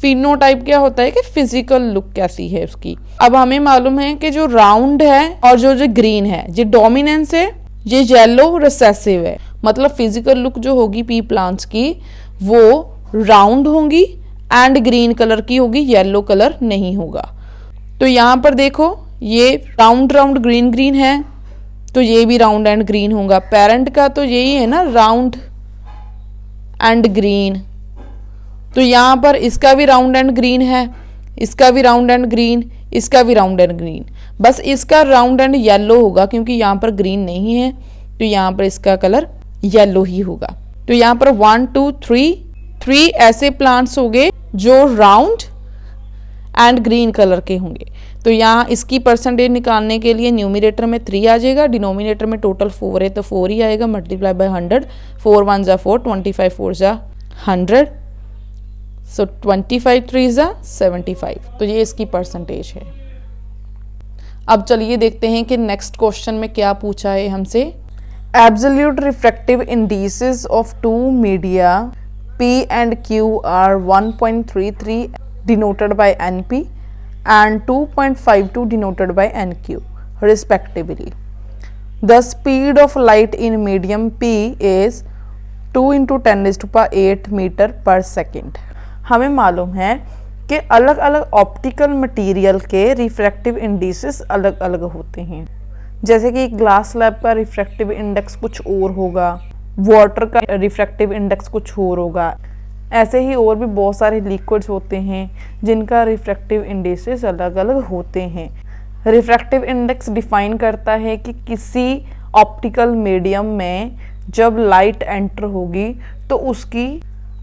Phenotype क्या होता है कि फिजिकल लुक कैसी है उसकी। अब हमें मालूम है कि जो राउंड है और जो ग्रीन है, ये डोमिनेंस है, ये येलो रिसेसिव है। मतलब फिजिकल लुक जो होगी पी प्लांट्स की वो राउंड होंगी एंड ग्रीन कलर की होगी, येलो कलर नहीं होगा। तो यहाँ पर देखो ये राउंड राउंड ग्रीन ग्रीन है, तो ये भी राउंड एंड ग्रीन होगा। पेरेंट का तो यही है ना, राउंड एंड ग्रीन। तो यहाँ पर इसका भी राउंड एंड ग्रीन है, इसका भी राउंड एंड ग्रीन, इसका भी राउंड एंड ग्रीन, बस इसका राउंड एंड येलो होगा क्योंकि यहाँ पर ग्रीन नहीं है, तो यहाँ पर इसका कलर येलो ही होगा। तो यहाँ पर 1 2 3 ऐसे प्लांट्स होंगे जो राउंड एंड ग्रीन कलर के होंगे। तो यहाँ इसकी परसेंटेज निकालने के लिए न्यूमिनेटर में 3 आ जाएगा, डिनोमिनेटर में टोटल 4 है तो 4 ही आएगा, मल्टीप्लाई बाय 100, 4 1 जा 4, 25 4 जा 100, सो 25 3 जा 75। तो ये इसकी परसेंटेज है। अब चलिए देखते हैं कि नेक्स्ट क्वेश्चन में क्या पूछा है हमसे। Absolute refractive indices of 2 media P and Q are 1.33 denoted by NP and 2.52 denoted by NQ respectively. The speed of light in medium P is 2 into 10⁸ metre per second. हमें मालूम है कि अलग अलग ऑप्टिकल मटेरियल के refractive indices अलग अलग होते हैं। जैसे कि ग्लास स्लैब का रिफ्रैक्टिव इंडेक्स कुछ और होगा, वाटर का रिफ्रैक्टिव इंडेक्स कुछ और होगा। ऐसे ही और भी बहुत सारे लिक्विड्स होते हैं जिनका रिफ्रैक्टिव इंडेक्सेस अलग अलग होते हैं। रिफ्रैक्टिव इंडेक्स डिफाइन करता है कि किसी ऑप्टिकल मीडियम में जब लाइट एंटर होगी तो उसकी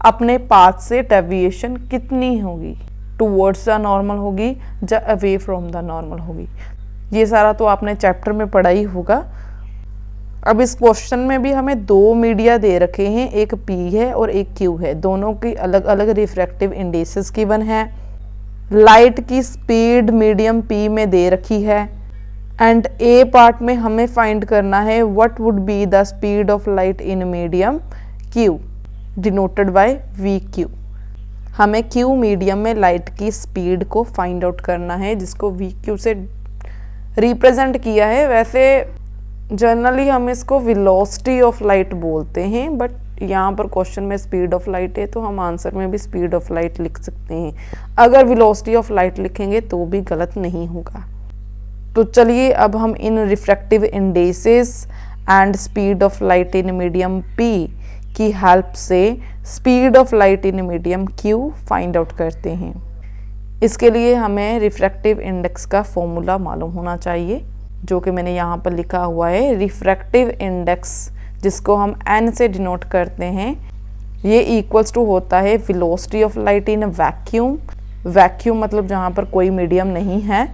अपने पाथ से डेविएशन कितनी होगी, टुवर्ड्स द नॉर्मल होगी या अवे फ्रॉम द नॉर्मल होगी। ये सारा तो आपने चैप्टर में पढ़ा ही होगा। अब इस क्वेश्चन में भी हमें 2 मीडिया दे रखे हैं, एक P है और एक Q है, दोनों की अलग अलग रिफ्रैक्टिव इंडिसेस गिवन है। लाइट की स्पीड मीडियम P में दे रखी है एंड ए पार्ट में हमें फाइंड करना है what would be the speed of light in medium Q denoted by VQ। हमें Q मीडियम में लाइट की स्पीड को फाइंड आउट करना है, जिसको VQ से रिप्रेजेंट किया है। वैसे जनरली हम इसको वेलोसिटी ऑफ लाइट बोलते हैं, बट यहाँ पर क्वेश्चन में स्पीड ऑफ लाइट है तो हम आंसर में भी स्पीड ऑफ लाइट लिख सकते हैं। अगर वेलोसिटी ऑफ लाइट लिखेंगे तो भी गलत नहीं होगा। तो चलिए अब हम इन refractive indices and speed of light in medium P की हेल्प से speed of light in medium Q find out करते हैं। इसके लिए हमें रिफ्रैक्टिव इंडेक्स का फॉर्मूला मालूम होना चाहिए, जो कि मैंने यहाँ पर लिखा हुआ है। रिफ्रैक्टिव इंडेक्स जिसको हम N से डिनोट करते हैं, ये इक्वल्स टू होता है velocity of light in vacuum. Vacuum मतलब जहाँ पर कोई मीडियम नहीं है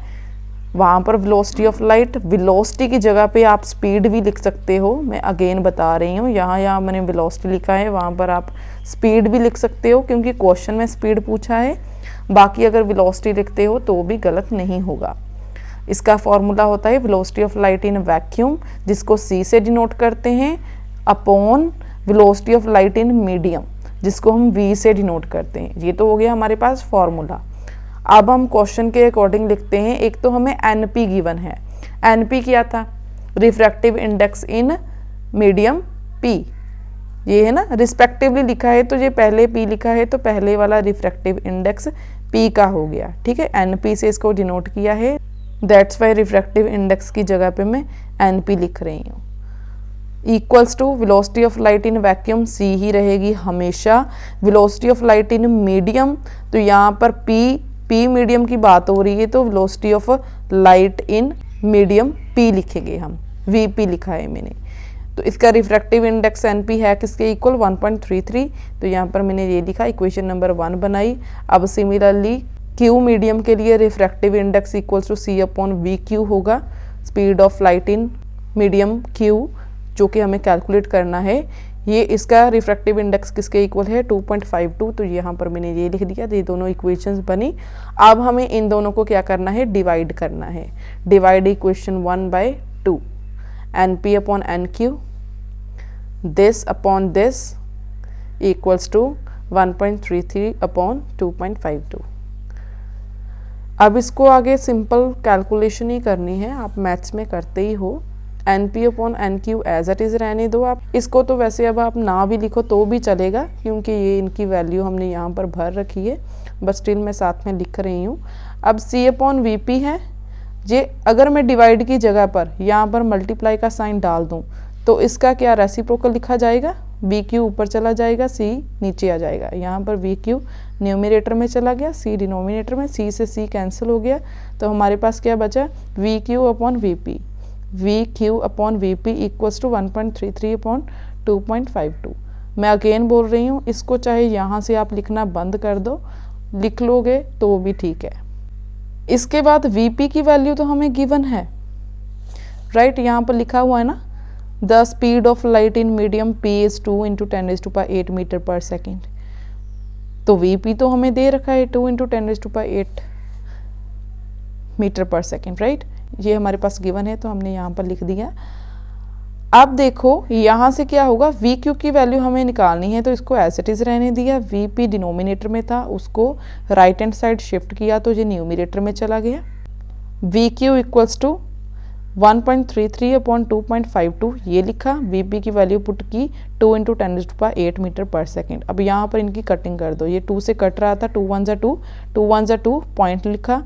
वहाँ पर वेलोसिटी ऑफ लाइट। वेलोसिटी की जगह पे आप स्पीड भी लिख सकते हो, मैं अगेन बता रही हूँ। यहाँ मैंने वेलोसिटी लिखा है, वहाँ पर आप स्पीड भी लिख सकते हो क्योंकि क्वेश्चन में स्पीड पूछा है। बाकी अगर वेलोसिटी लिखते हो तो भी गलत नहीं होगा। इसका फॉर्मूला होता है velocity of light in vacuum, जिसको C से डिनोट करते हैं, upon velocity of light in medium, जिसको हम V से डिनोट करते हैं। ये तो हो गया हमारे पास फॉर्मूला। अब हम क्वेश्चन के अकॉर्डिंग लिखते हैं। एक तो हमें NP गिवन है। NP क्या था, रिफ्रैक्टिव इंडेक्स इन मीडियम P, ये है ना, रिस्पेक्टिवली लिखा है तो ये पहले P लिखा है तो पहले वाला रिफ्रैक्टिव इंडेक्स P का हो गया। ठीक है, NP से इसको डिनोट किया है, दैट्स वाई रिफ्रैक्टिव इंडेक्स की जगह पे मैं NP लिख रही हूँ। Equals to velocity of light in vacuum C ही रहेगी हमेशा। Velocity of light in medium, तो यहाँ पर पी मीडियम की बात हो रही है तो velocity of light in medium P लिखेंगे हम, वीपी लिखा है मैंने। तो इसका रिफ्रैक्टिव इंडेक्स एनपी है किसके इक्वल 1.33, तो यहाँ पर मैंने ये लिखा, इक्वेशन नंबर 1 बनाई। अब सिमिलरली क्यू मीडियम के लिए refractive index equals to C upon V Q होगा, speed of light in medium Q जो कि हमें कैलकुलेट करना है। ये इसका रिफ्रैक्टिव इंडेक्स किसके इक्वल है 2.52, तो यहाँ पर मैंने ये लिख दिया। ये दोनों इक्वेशंस बनी। अब हमें इन दोनों को क्या करना है, डिवाइड करना है। Divide equation 1/2, N P upon N Q, this upon this equals to 1.33 upon 2.52। अब इसको आगे सिंपल कैलकुलेशन ही करनी है, आप मैथ्स में करते ही हो। N P upon N Q as it is रहने दो आप इसको, तो वैसे अब आप ना भी लिखो तो भी चलेगा क्योंकि ये इनकी वैल्यू हमने यहाँ पर भर रखी है, बट स्टिल मैं साथ में लिख रही हूँ। अब सी अपॉन वी पी है, ये अगर मैं डिवाइड की जगह पर यहाँ पर मल्टीप्लाई का साइन डाल दूँ तो इसका क्या रेसिप्रोकल लिखा जाएगा, वी क्यू ऊपर चला जाएगा, सी नीचे आ जाएगा। यहाँ पर वी क्यू न्यूमिनेटर में चला गया, सी डिनोमिनेटर में, सी से सी कैंसिल हो गया, तो हमारे पास क्या बचा, V Q upon V P, V Q upon V P equals to 1.33 upon 2.52। मैं अगेन बोल रही हूँ, इसको चाहे यहाँ से आप लिखना बंद कर दो, लिख लोगे तो भी ठीक है। इसके बाद वी पी की वैल्यू तो हमें गिवन है, राइट, यहाँ पर लिखा हुआ है ना, the speed of light in medium P is 2 × 10⁸ metre per second. तो वी पी तो हमें दे रखा है 2 × 10⁸ मीटर पर सेकेंड, राइट, ये हमारे पास गिवन है तो हमने यहाँ पर लिख दिया। अब देखो यहाँ से क्या होगा, वी क्यू की वैल्यू हमें निकालनी है तो इसको एज इट इज़ रहने दिया। वी पी डिनोमिनेटर में था, उसको राइट हैंड साइड शिफ्ट किया तो ये न्यूमिनेटर में चला गया। V Q equals to 1.33 upon 2.52 ये लिखा, वी पी की वैल्यू पुट की 2 × 10⁸ मीटर पर सेकेंड। अब यहाँ पर इनकी कटिंग कर दो, ये 2 से कट रहा था, 2 1 ज़ा 2, 2 1 ज़ा 2 पॉइंट लिखा,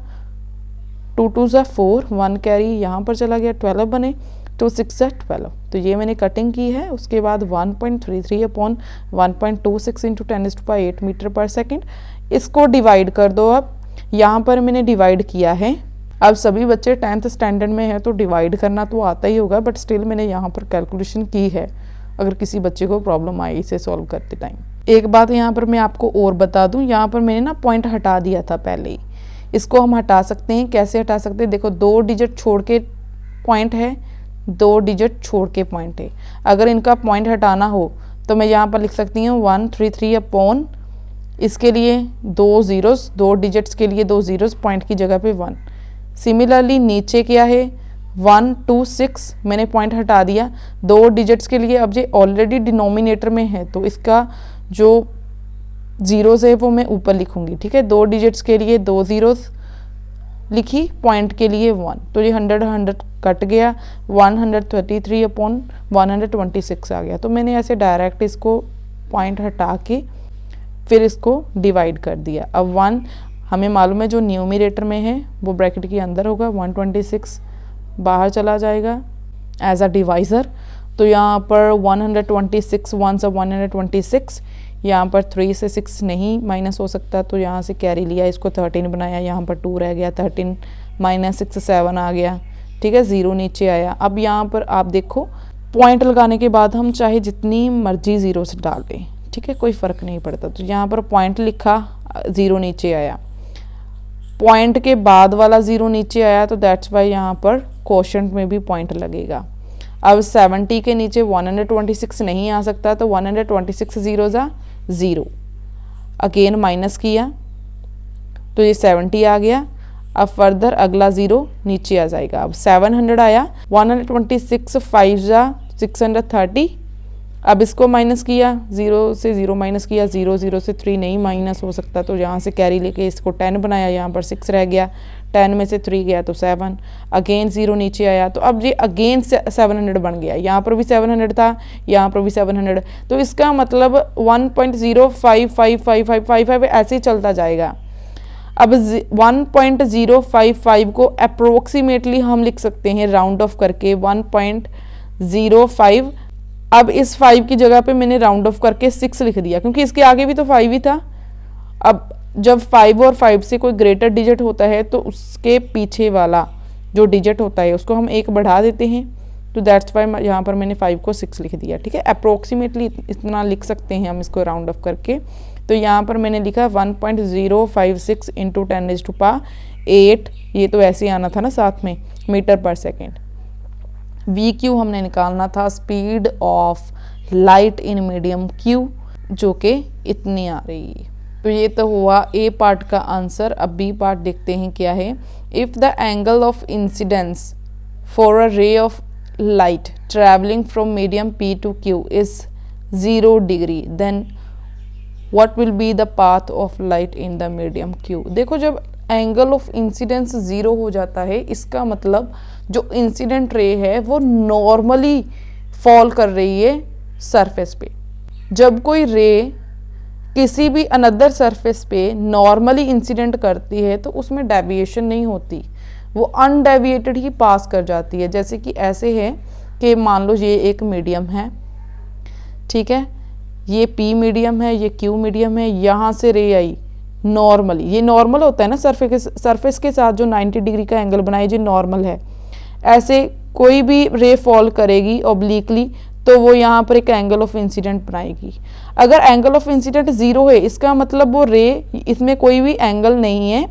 2 2 ज़ा 4, 1 कैरी यहाँ पर चला गया, 12 बने, 2 6 ज़ा 12, तो ये मैंने कटिंग की है। उसके बाद 1.33 अपॉन 1.26 × 10⁸ मीटर पर सेकेंड, इसको डिवाइड कर दो। अब यहाँ पर मैंने डिवाइड किया है, अब सभी बच्चे 10th स्टैंडर्ड में हैं तो डिवाइड करना तो आता ही होगा, बट स्टिल मैंने यहाँ पर कैलकुलेशन की है अगर किसी बच्चे को प्रॉब्लम आई इसे सॉल्व करते टाइम। एक बात यहाँ पर मैं आपको और बता दूँ, यहाँ पर मैंने ना पॉइंट हटा दिया था पहले ही, इसको हम हटा सकते हैं। कैसे हटा सकते हैं, देखो 2 डिजिट छोड़ के पॉइंट है, 2 डिजिट छोड़ के पॉइंट है। अगर इनका पॉइंट हटाना हो तो मैं यहाँ पर लिख सकती हूँ 133 अपॉन, इसके लिए 2 ज़ीरोस, 2 डिजिट्स के लिए 2 ज़ीरोस, पॉइंट की जगह पे 1। सिमिलरली नीचे क्या है 1 2 6, मैंने पॉइंट हटा दिया 2 डिजिट्स के लिए। अब ये ऑलरेडी डिनोमिनेटर में है तो इसका जो ज़ीरोज़ है वो मैं ऊपर लिखूंगी, ठीक है। 2 डिजिट्स के लिए 2 ज़ीरोज़ लिखी, पॉइंट के लिए 1, तो ये 100 कट गया, 133 अपॉन 126 आ गया। तो मैंने ऐसे डायरेक्ट इसको पॉइंट हटा के फिर इसको डिवाइड कर दिया। अब 1 हमें मालूम है जो न्यूमिनेटर में है वो ब्रैकेट के अंदर होगा, 126 बाहर चला जाएगा एज अ डिवाइज़र। तो यहाँ पर 126 1 से 126, यहाँ पर 3 से 6 नहीं माइनस हो सकता तो यहाँ से कैरी लिया, इसको 13 बनाया, यहाँ पर 2 रह गया, 13 माइनस 6 7 आ गया, ठीक है, 0 नीचे आया। अब यहाँ पर आप देखो पॉइंट लगाने के बाद हम चाहे जितनी मर्जी ज़ीरो से डाल दें, ठीक है, कोई फ़र्क नहीं पड़ता। तो यहाँ पर पॉइंट लिखा, 0 नीचे आया, पॉइंट के बाद वाला 0 नीचे आया तो दैट्स वाई यहाँ पर क्वोशंट में भी पॉइंट लगेगा। अब 70 के नीचे 126 नहीं आ सकता तो 126 ज़ीरो ज़ा 0, अगेन माइनस किया तो ये 70 आ गया। अब फर्दर अगला 0 नीचे आ जाएगा, अब 700 आया, 126 5 ज़ा 630, अब इसको माइनस किया, 0 से 0 माइनस किया, 0 0 से 3 नहीं माइनस हो सकता तो यहाँ से कैरी लेके इसको 10 बनाया, यहाँ पर 6 रह गया, 10 में से 3 गया तो 7, अगेन 0 नीचे आया तो अब ये अगेन 700 बन गया, यहाँ पर भी 700 था, यहाँ पर भी 700, तो इसका मतलब 1.055555 ऐसे ही चलता जाएगा। अब 1.055 को अप्रोक्सीमेटली हम लिख सकते हैं राउंड ऑफ करके 1.05 अब इस 5 की जगह पे मैंने राउंड ऑफ करके 6 लिख दिया, क्योंकि इसके आगे भी तो 5 ही था। अब जब 5 और 5 से कोई ग्रेटर डिजिट होता है तो उसके पीछे वाला जो डिजिट होता है उसको हम 1 बढ़ा देते हैं, तो दैट्स वाई यहाँ पर मैंने 5 को 6 लिख दिया। ठीक है, अप्रोक्सीमेटली इतना लिख सकते हैं हम इसको राउंड ऑफ करके। तो यहाँ पर मैंने लिखा 1.056 इंटू 10⁸8, ये तो ऐसे ही आना था ना साथ में, metre per second. We Q हमने निकालना था speed of light in medium Q, जो कि इतनी आ रही है। तो ये तो हुआ ए पार्ट का आंसर। अब बी पार्ट देखते हैं क्या है। If the angle of incidence for a ray of light travelling from medium P to Q is 0 degree, then what will be the path of light in the medium Q. देखो, जब angle of incidence 0 हो जाता है, इसका मतलब जो incident ray है वो नॉर्मली फॉल कर रही है सरफेस पे। जब कोई रे किसी भी अनदर सरफेस पे नॉर्मली इंसिडेंट करती है तो उसमें डेविएशन नहीं होती, वो अनडेविएटेड ही पास कर जाती है। जैसे कि ऐसे है कि मान लो ये एक मीडियम है, ठीक है, ये पी मीडियम है, ये क्यू मीडियम है, यहाँ से रे आई नॉर्मली, ये नॉर्मल होता है ना सरफेस के साथ जो 90 डिग्री का एंगल बनाए, ये नॉर्मल है। ऐसे कोई भी रे फॉल करेगी ऑब्लिकली तो वो यहाँ पर एक एंगल ऑफ इंसिडेंट बनाएगी। अगर एंगल ऑफ इंसिडेंट 0 है, इसका मतलब वो रे, इसमें कोई भी एंगल नहीं है,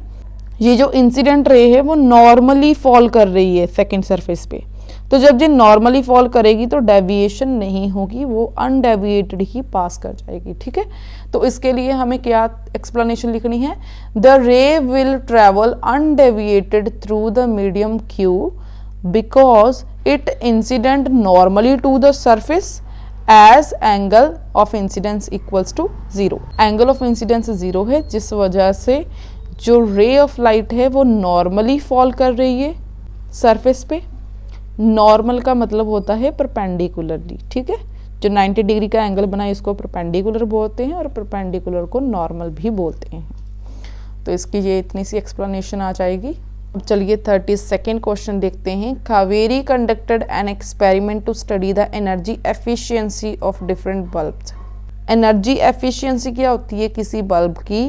ये जो इंसिडेंट रे है वो नॉर्मली फॉल कर रही है सेकेंड सरफेस पे। तो जब ये नॉर्मली फॉल करेगी तो डेविएशन नहीं होगी, वो अनडेविएटेड ही पास कर जाएगी। ठीक है, तो इसके लिए हमें क्या एक्सप्लेनेशन लिखनी है। The ray will travel undeviated through the medium Q because it incident normally to the surface as angle of incidence equals to 0। Angle of incidence 0 है, जिस वजह से जो रे ऑफ लाइट है वो नॉर्मली फॉल कर रही है सरफेस पे। नॉर्मल का मतलब होता है परपेंडिकुलरली। ठीक है, जो 90 डिग्री का एंगल बना है इसको परपेंडिकुलर बोलते हैं और परपेंडिकुलर को नॉर्मल भी बोलते हैं। तो इसकी ये इतनी सी एक्सप्लेनेशन आ जाएगी। अब चलिए 32nd क्वेश्चन देखते हैं। Kaveri conducted an experiment to study the energy efficiency of different bulbs. Energy efficiency क्या होती है किसी बल्ब की।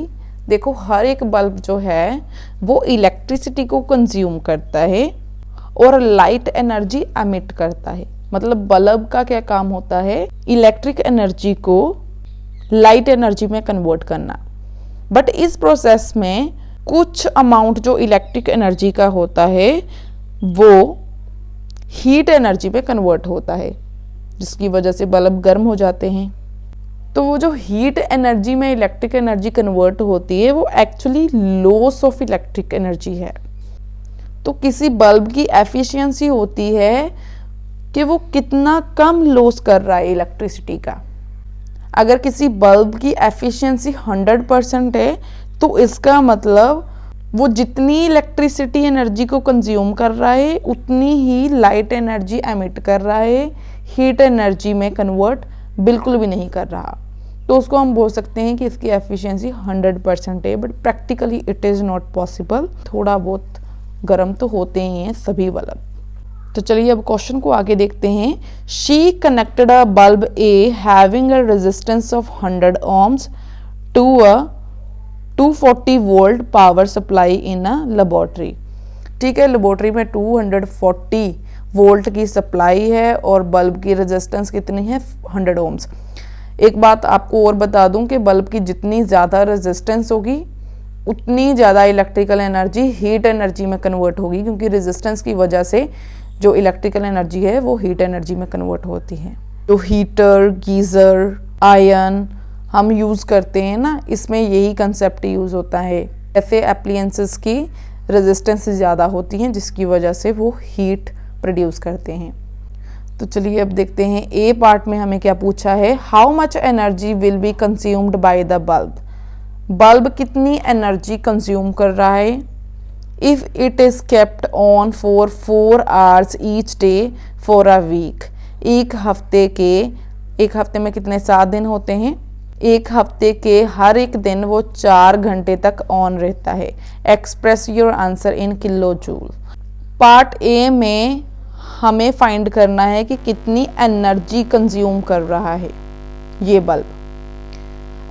देखो, हर एक बल्ब जो है वो इलेक्ट्रिसिटी को कंज्यूम करता है और लाइट एनर्जी एमिट करता है। मतलब बल्ब का क्या काम होता है, इलेक्ट्रिक एनर्जी को लाइट एनर्जी में कन्वर्ट करना। बट इस प्रोसेस में कुछ अमाउंट जो इलेक्ट्रिक एनर्जी का होता है वो हीट एनर्जी में कन्वर्ट होता है, जिसकी वजह से बल्ब गर्म हो जाते हैं। तो वो जो हीट एनर्जी में इलेक्ट्रिक एनर्जी कन्वर्ट होती है वो actually loss of electric energy है। तो किसी बल्ब की एफिशिएंसी होती है कि वो कितना कम लॉस कर रहा है इलेक्ट्रिसिटी का। अगर किसी बल्ब की एफिशिएंसी 100% है तो इसका मतलब वो जितनी इलेक्ट्रिसिटी एनर्जी को कंज्यूम कर रहा है उतनी ही लाइट एनर्जी एमिट कर रहा है, हीट एनर्जी में कन्वर्ट बिल्कुल भी नहीं कर रहा। तो उसको हम बोल सकते हैं कि इसकी एफिशिएंसी 100% है, but practically it is not possible. थोड़ा बहुत गर्म तो होते ही हैं सभी बल्ब। तो चलिए अब क्वेश्चन को आगे देखते हैं। She connected a bulb A having a resistance of 100 ohms to a 240 volt power supply in a laboratory. ठीक है, लेबोरेटरी में 240 वोल्ट की सप्लाई है और बल्ब की रेजिस्टेंस कितनी है 100 ohms। एक बात आपको और बता दूं कि बल्ब की जितनी ज़्यादा रेजिस्टेंस होगी उतनी ज़्यादा इलेक्ट्रिकल एनर्जी हीट एनर्जी में कन्वर्ट होगी, क्योंकि रेजिस्टेंस की वजह से जो इलेक्ट्रिकल एनर्जी है वो हीट एनर्जी में कन्वर्ट होती है। जो हीटर, गीज़र, आयरन हम यूज़ करते हैं ना, इसमें यही कंसेप्ट यूज़ होता है। ऐसे एप्लियंसेस की रेजिस्टेंस ज़्यादा होती हैं जिसकी वजह से वो हीट प्रोड्यूस करते हैं। तो चलिए अब देखते हैं ए पार्ट में हमें क्या पूछा है। How much energy will be consumed by the bulb. Bulb कितनी एनर्जी कंज्यूम कर रहा है if it is kept on for 4 hours each day for a week. एक हफ्ते में कितने 7 दिन होते हैं, एक हफ्ते के हर एक दिन वो 4 घंटे तक ऑन रहता है। Express your answer in kilo joule. Part A में हमें फाइंड करना है कि कितनी एनर्जी कंज्यूम कर रहा है ये बल्ब।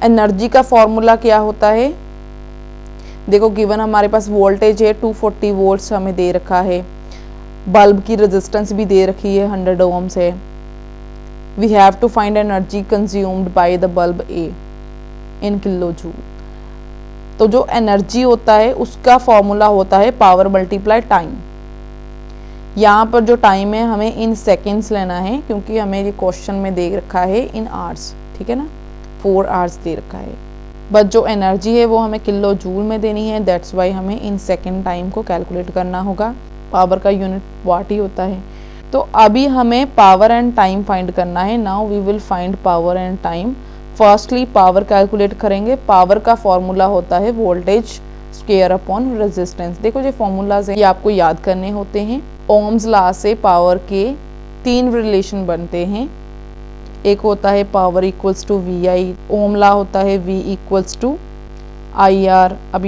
एनर्जी का फॉर्मूला क्या होता है, देखो गिवन हमारे पास वोल्टेज है 240 वोल्ट्स हमें दे रखा है, बल्ब की रेजिस्टेंस भी दे रखी है 100 ओम्स है। We have to find energy consumed by the bulb A in kilojoule. तो जो एनर्जी होता है उसका फॉर्मूला होता है पावर मल्टीप्लाई टाइम। यहाँ पर जो टाइम है हमें इन सेकेंड्स लेना है, क्योंकि हमें ये क्वेश्चन में दे रखा है इन आवर्स, ठीक है ना, 4 आवर्स दे रखा है। बट जो एनर्जी है वो हमें किलो जूल में देनी है, दैट्स वाई हमें इन सेकेंड टाइम को कैलकुलेट करना होगा। पावर का यूनिट वाट ही होता है। तो अभी हमें पावर एंड टाइम फाइंड करना है। Now we will find power and time. Firstly power calculate करेंगे। पावर का फॉर्मूला होता है वोल्टेज स्क्वायर अपॉन रेजिस्टेंस। देखो जो फॉर्मूलाज हैं ये आपको याद करने होते हैं। ओम्स लॉ से पावर के 3 रिलेशन बनते हैं। एक होता है power equals to V I, Ohm law होता है V equals to I R. अब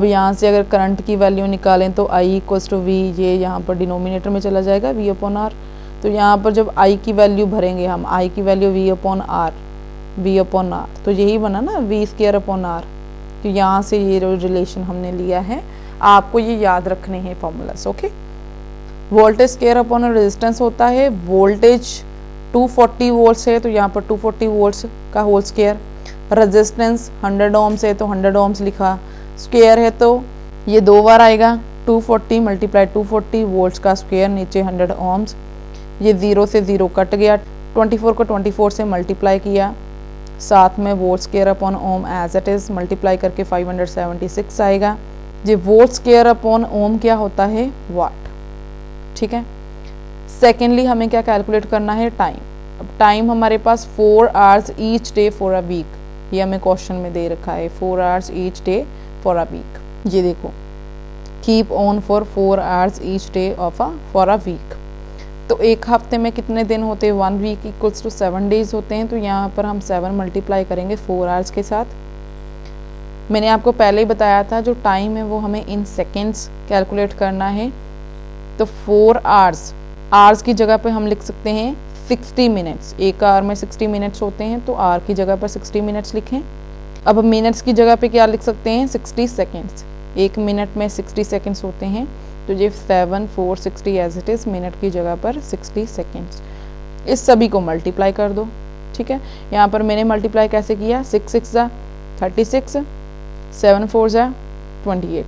यहाँ से अगर करंट की वैल्यू निकालें तो आई इक्वल्स टू वी, ये यहाँ पर डिनोमिनेटर में चला जाएगा वी अपॉन आर। तो यहाँ पर जब आई की वैल्यू भरेंगे हम, आई की वैल्यू वी अपॉन आर, तो यही बना ना वी स्क्वायर अपॉन आर। तो यहाँ से ये जो रिलेशन हमने लिया है आपको ये याद रखने हैं formulas. Okay, voltage square upon resistance होता है, वोल्टेज 240 वोल्ट्स है तो यहाँ पर 240 वोल्ट्स का होल स्क्वायर, रेजिस्टेंस 100 ओम्स है तो 100 ओम्स लिखा, स्क्वायर है तो ये 2 बार आएगा, 240 मल्टीप्लाई 240 वोल्ट्स का स्क्वायर, नीचे 100 ओम्स। ये 0 से 0 कट गया, 24 को 24 से मल्टीप्लाई किया, साथ में volt square upon ohm as it is, multiply करके 576 आएगा। ये वोल्ट स्क्वायर अपॉन ओम क्या होता है, वाट, ठीक है। सेकेंडली हमें क्या कैलकुलेट करना है, टाइम। अब टाइम हमारे पास 4 hours each day for a week, ये हमें क्वेश्चन में दे रखा है 4 hours each day for a week. ये देखो, keep on for 4 hours each day for a week. तो एक हफ्ते में कितने दिन होते हैं, 1 वीक इक्वल्स टू 7 डेज होते हैं। तो यहाँ पर हम 7 मल्टीप्लाई करेंगे 4 आवर्स के साथ। मैंने आपको पहले ही बताया था जो टाइम है वो हमें इन सेकेंड्स कैलकुलेट करना है। तो 4 आवर्स की जगह पे हम लिख सकते हैं 60 मिनट्स। एक आवर में 60 मिनट्स होते हैं तो आवर की जगह पर 60 मिनट्स लिखें। अब मिनट्स की जगह पे क्या लिख सकते हैं, 60 सेकेंड्स। एक मिनट में 60 सेकेंड्स होते हैं तो ये 7 4 60 एज इट इज़, मिनट की जगह पर 60 सेकेंड्स। इस सभी को मल्टीप्लाई कर दो, ठीक है। यहाँ पर मैंने मल्टीप्लाई कैसे किया, 6 6 जा 36, 7 4 जा 28,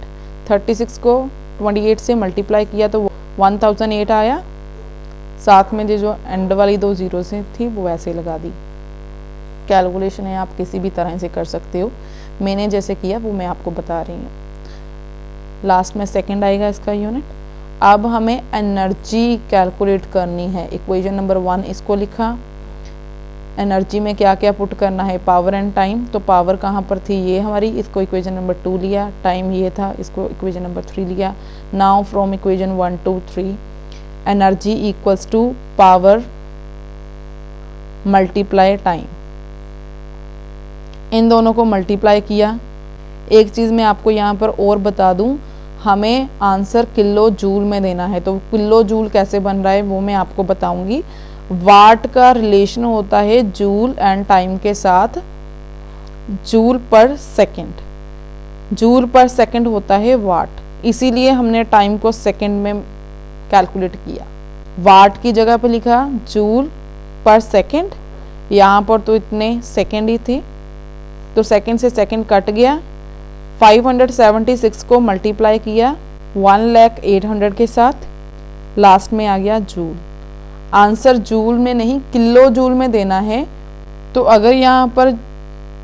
36 को 28 से मल्टीप्लाई किया तो 1008 आया। साथ में जो एंड वाली 2 जीरो से थी वो वैसे लगा दी। कैलकुलेशन है, आप किसी भी तरह से कर सकते हो, मैंने जैसे किया वो मैं आपको बता रही हूँ। लास्ट में सेकंड आएगा इसका यूनिट। अब हमें एनर्जी कैलकुलेट करनी है। इक्वेशन नंबर 1 इसको लिखा। एनर्जी में क्या क्या पुट करना है, पावर एंड टाइम। तो पावर कहाँ पर थी, ये हमारी, इसको इक्वेशन नंबर 2 लिया। टाइम ये था, इसको इक्वेशन नंबर 3 लिया। Now from equation 1 2 3 energy equals to power multiply time. इन दोनों को मल्टीप्लाई किया। एक चीज़ मैं आपको यहाँ पर और बता दूँ, हमें आंसर किलो जूल में देना है। तो किलो जूल कैसे बन रहा है वो मैं आपको बताऊंगी। वाट का रिलेशन होता है जूल एंड टाइम के साथ, जूल पर सेकंड। जूल पर सेकंड होता है वाट, इसीलिए हमने टाइम को सेकंड में कैलकुलेट किया। वाट की जगह पे लिखा जूल पर सेकंड, यहाँ पर तो इतने सेकंड ही थे तो सेकंड से सेकंड कट गया। 576 को मल्टीप्लाई किया 1,08,000 के साथ, लास्ट में आ गया जूल। आंसर जूल में नहीं किलो जूल में देना है। तो अगर यहाँ पर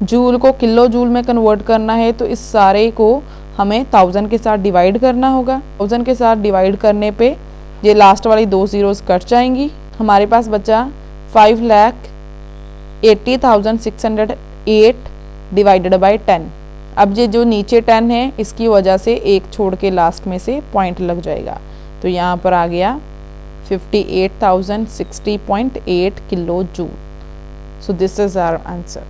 जूल को किलो जूल में कन्वर्ट करना है तो इस सारे को हमें 1000 के साथ डिवाइड करना होगा। 1000 के साथ डिवाइड करने पे ये लास्ट वाली 2 जीरोस कट जाएंगी। हमारे पास बचा 5,80,608 डिवाइडेड बाई 10। अब ये जो नीचे 10 है इसकी वजह से एक छोड़ के लास्ट में से पॉइंट लग जाएगा, तो यहाँ पर आ गया 58,060.8 kilojoule. So this is our answer.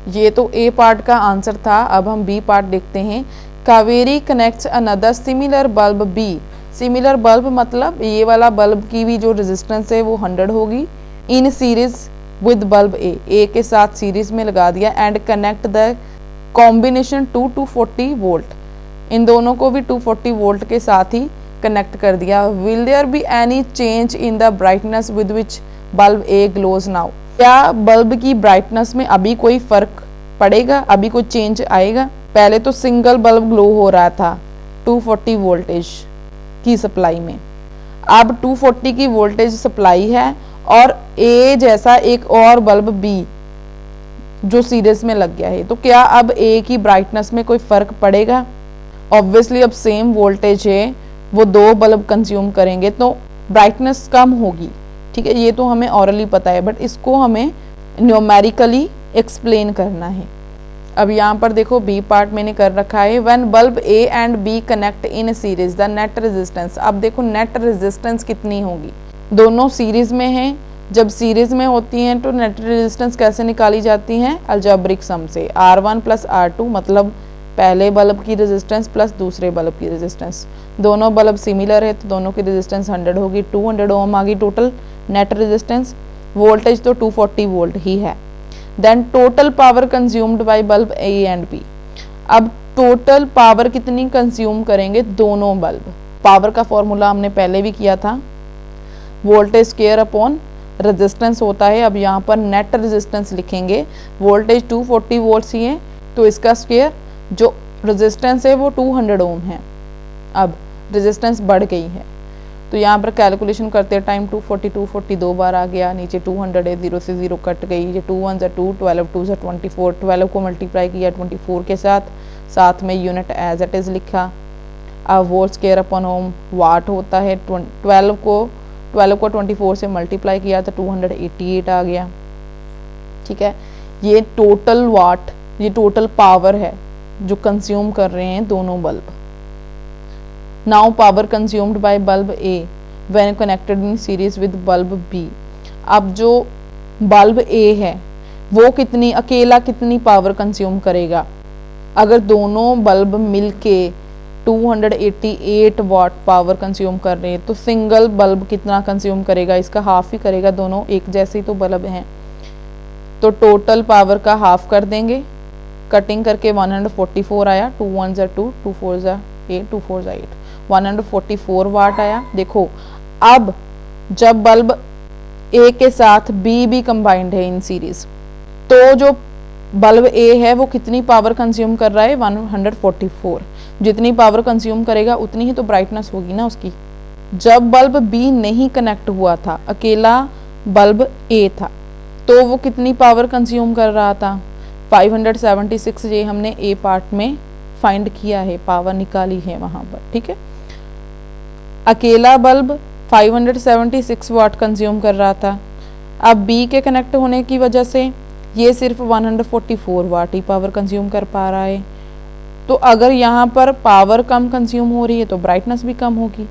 ये तो ए पार्ट का आंसर था। अब हम बी पार्ट देखते हैं। Kaveri connects another similar bulb B similar bulb मतलब ये वाला बल्ब की भी जो रेजिस्टेंस है वो 100 होगी। In series with bulb A के साथ सीरीज में लगा दिया and connect the combination to 240 volt, इन दोनों को भी 240 वोल्ट के साथ ही कनेक्ट कर दिया। Will there be any change in the brightness with which bulb A glows now, क्या बल्ब की ब्राइटनेस में अभी कोई फर्क पड़ेगा, अभी कोई चेंज आएगा? पहले तो सिंगल बल्ब ग्लो हो रहा था 240 वोल्टेज की सप्लाई में, अब 240 की वोल्टेज सप्लाई है और ए जैसा एक और बल्ब बी जो सीरीज में लग गया है, तो क्या अब ए की ब्राइटनेस में कोई फर्क पड़ेगा? ऑब्वियसली अब सेम वोल्टेज है, वो दो बल्ब कंज्यूम करेंगे तो ब्राइटनेस कम होगी। ठीक है, ये तो हमें ऑरली पता है, बट इसको हमें न्यूमेरिकली एक्सप्लेन करना है। अब यहाँ पर देखो बी पार्ट मैंने कर रखा है, when bulb A and B connect in series the net resistance. अब देखो नेट रेजिस्टेंस कितनी होगी, दोनों सीरीज में हैं, जब सीरीज में होती हैं तो नेट रेजिस्टेंस कैसे निकाली जाती हैं? अलजेब्रिक सम से, R1 प्लस R2 मतलब पहले बल्ब की रेजिस्टेंस प्लस दूसरे बल्ब की रेजिस्टेंस, दोनों बल्ब सिमिलर है तो दोनों की रेजिस्टेंस 100 होगी, 200 ओम आ गई टोटल नेट रेजिस्टेंस। वोल्टेज तो 240 वोल्ट ही है। Then total power consumed by bulb A and B. अब टोटल पावर कितनी कंज्यूम करेंगे दोनों बल्ब? पावर का फॉर्मूला हमने पहले भी किया था, वोल्टेज स्क्वायर अपॉन रेजिस्टेंस होता है। अब यहाँ पर नेट रेजिस्टेंस लिखेंगे, वोल्टेज 240 वोल्ट्स ही है तो इसका स्क्वायर, जो रेजिस्टेंस है वो 200 ओम है। अब रेजिस्टेंस बढ़ गई है तो यहाँ पर कैलकुलेशन करते टाइम 240 दो बार आ गया, नीचे 200 है, 0 से 0 कट गई, ये 2 1 2, 12 2 24, 12 को मल्टीप्लाई किया 24 के साथ में यूनिट एज इट इज़ लिखा। अब वोल्ट स्क्वायर अपॉन ओम वाट होता है, 12 को 24 से मल्टीप्लाई किया तो 288 आ गया। ठीक है, ये टोटल वाट, ये टोटल पावर है जो कंज्यूम कर रहे हैं दोनों bulb. Now power consumed by bulb A when connected in series with bulb B. अब जो बल्ब ए है वो कितनी, अकेला कितनी पावर कंज्यूम करेगा? अगर दोनों बल्ब मिलके 288 वाट पावर कंज्यूम कर रहे हैं तो सिंगल बल्ब कितना कंज्यूम करेगा? इसका हाफ ही करेगा, दोनों एक जैसे ही तो बल्ब हैं, तो टोटल पावर का हाफ कर देंगे, कटिंग करके 144 आया, 2 1 2, 2 4 8, 2 4 8, 144 वाट आया। देखो अब जब बल्ब ए के साथ बी भी कंबाइंड है इन सीरीज, तो जो बल्ब ए है वो कितनी पावर कंज्यूम कर रहा है? 144। जितनी पावर कंज्यूम करेगा उतनी ही तो ब्राइटनेस होगी ना उसकी। जब बल्ब बी नहीं कनेक्ट हुआ था, अकेला बल्ब ए था, तो वो कितनी पावर कंज्यूम कर रहा था? 576। ये हमने ए पार्ट में फाइंड किया है, पावर निकाली है वहां पर। ठीक है, अकेला बल्ब 576 वाट कंज्यूम कर रहा था। अब बी के कनेक्ट होने की वजह से ये सिर्फ 144 वाट ही पावर कंज्यूम कर पा रहा है। तो अगर यहाँ पर पावर कम कंज्यूम हो रही है तो ब्राइटनेस भी कम होगी।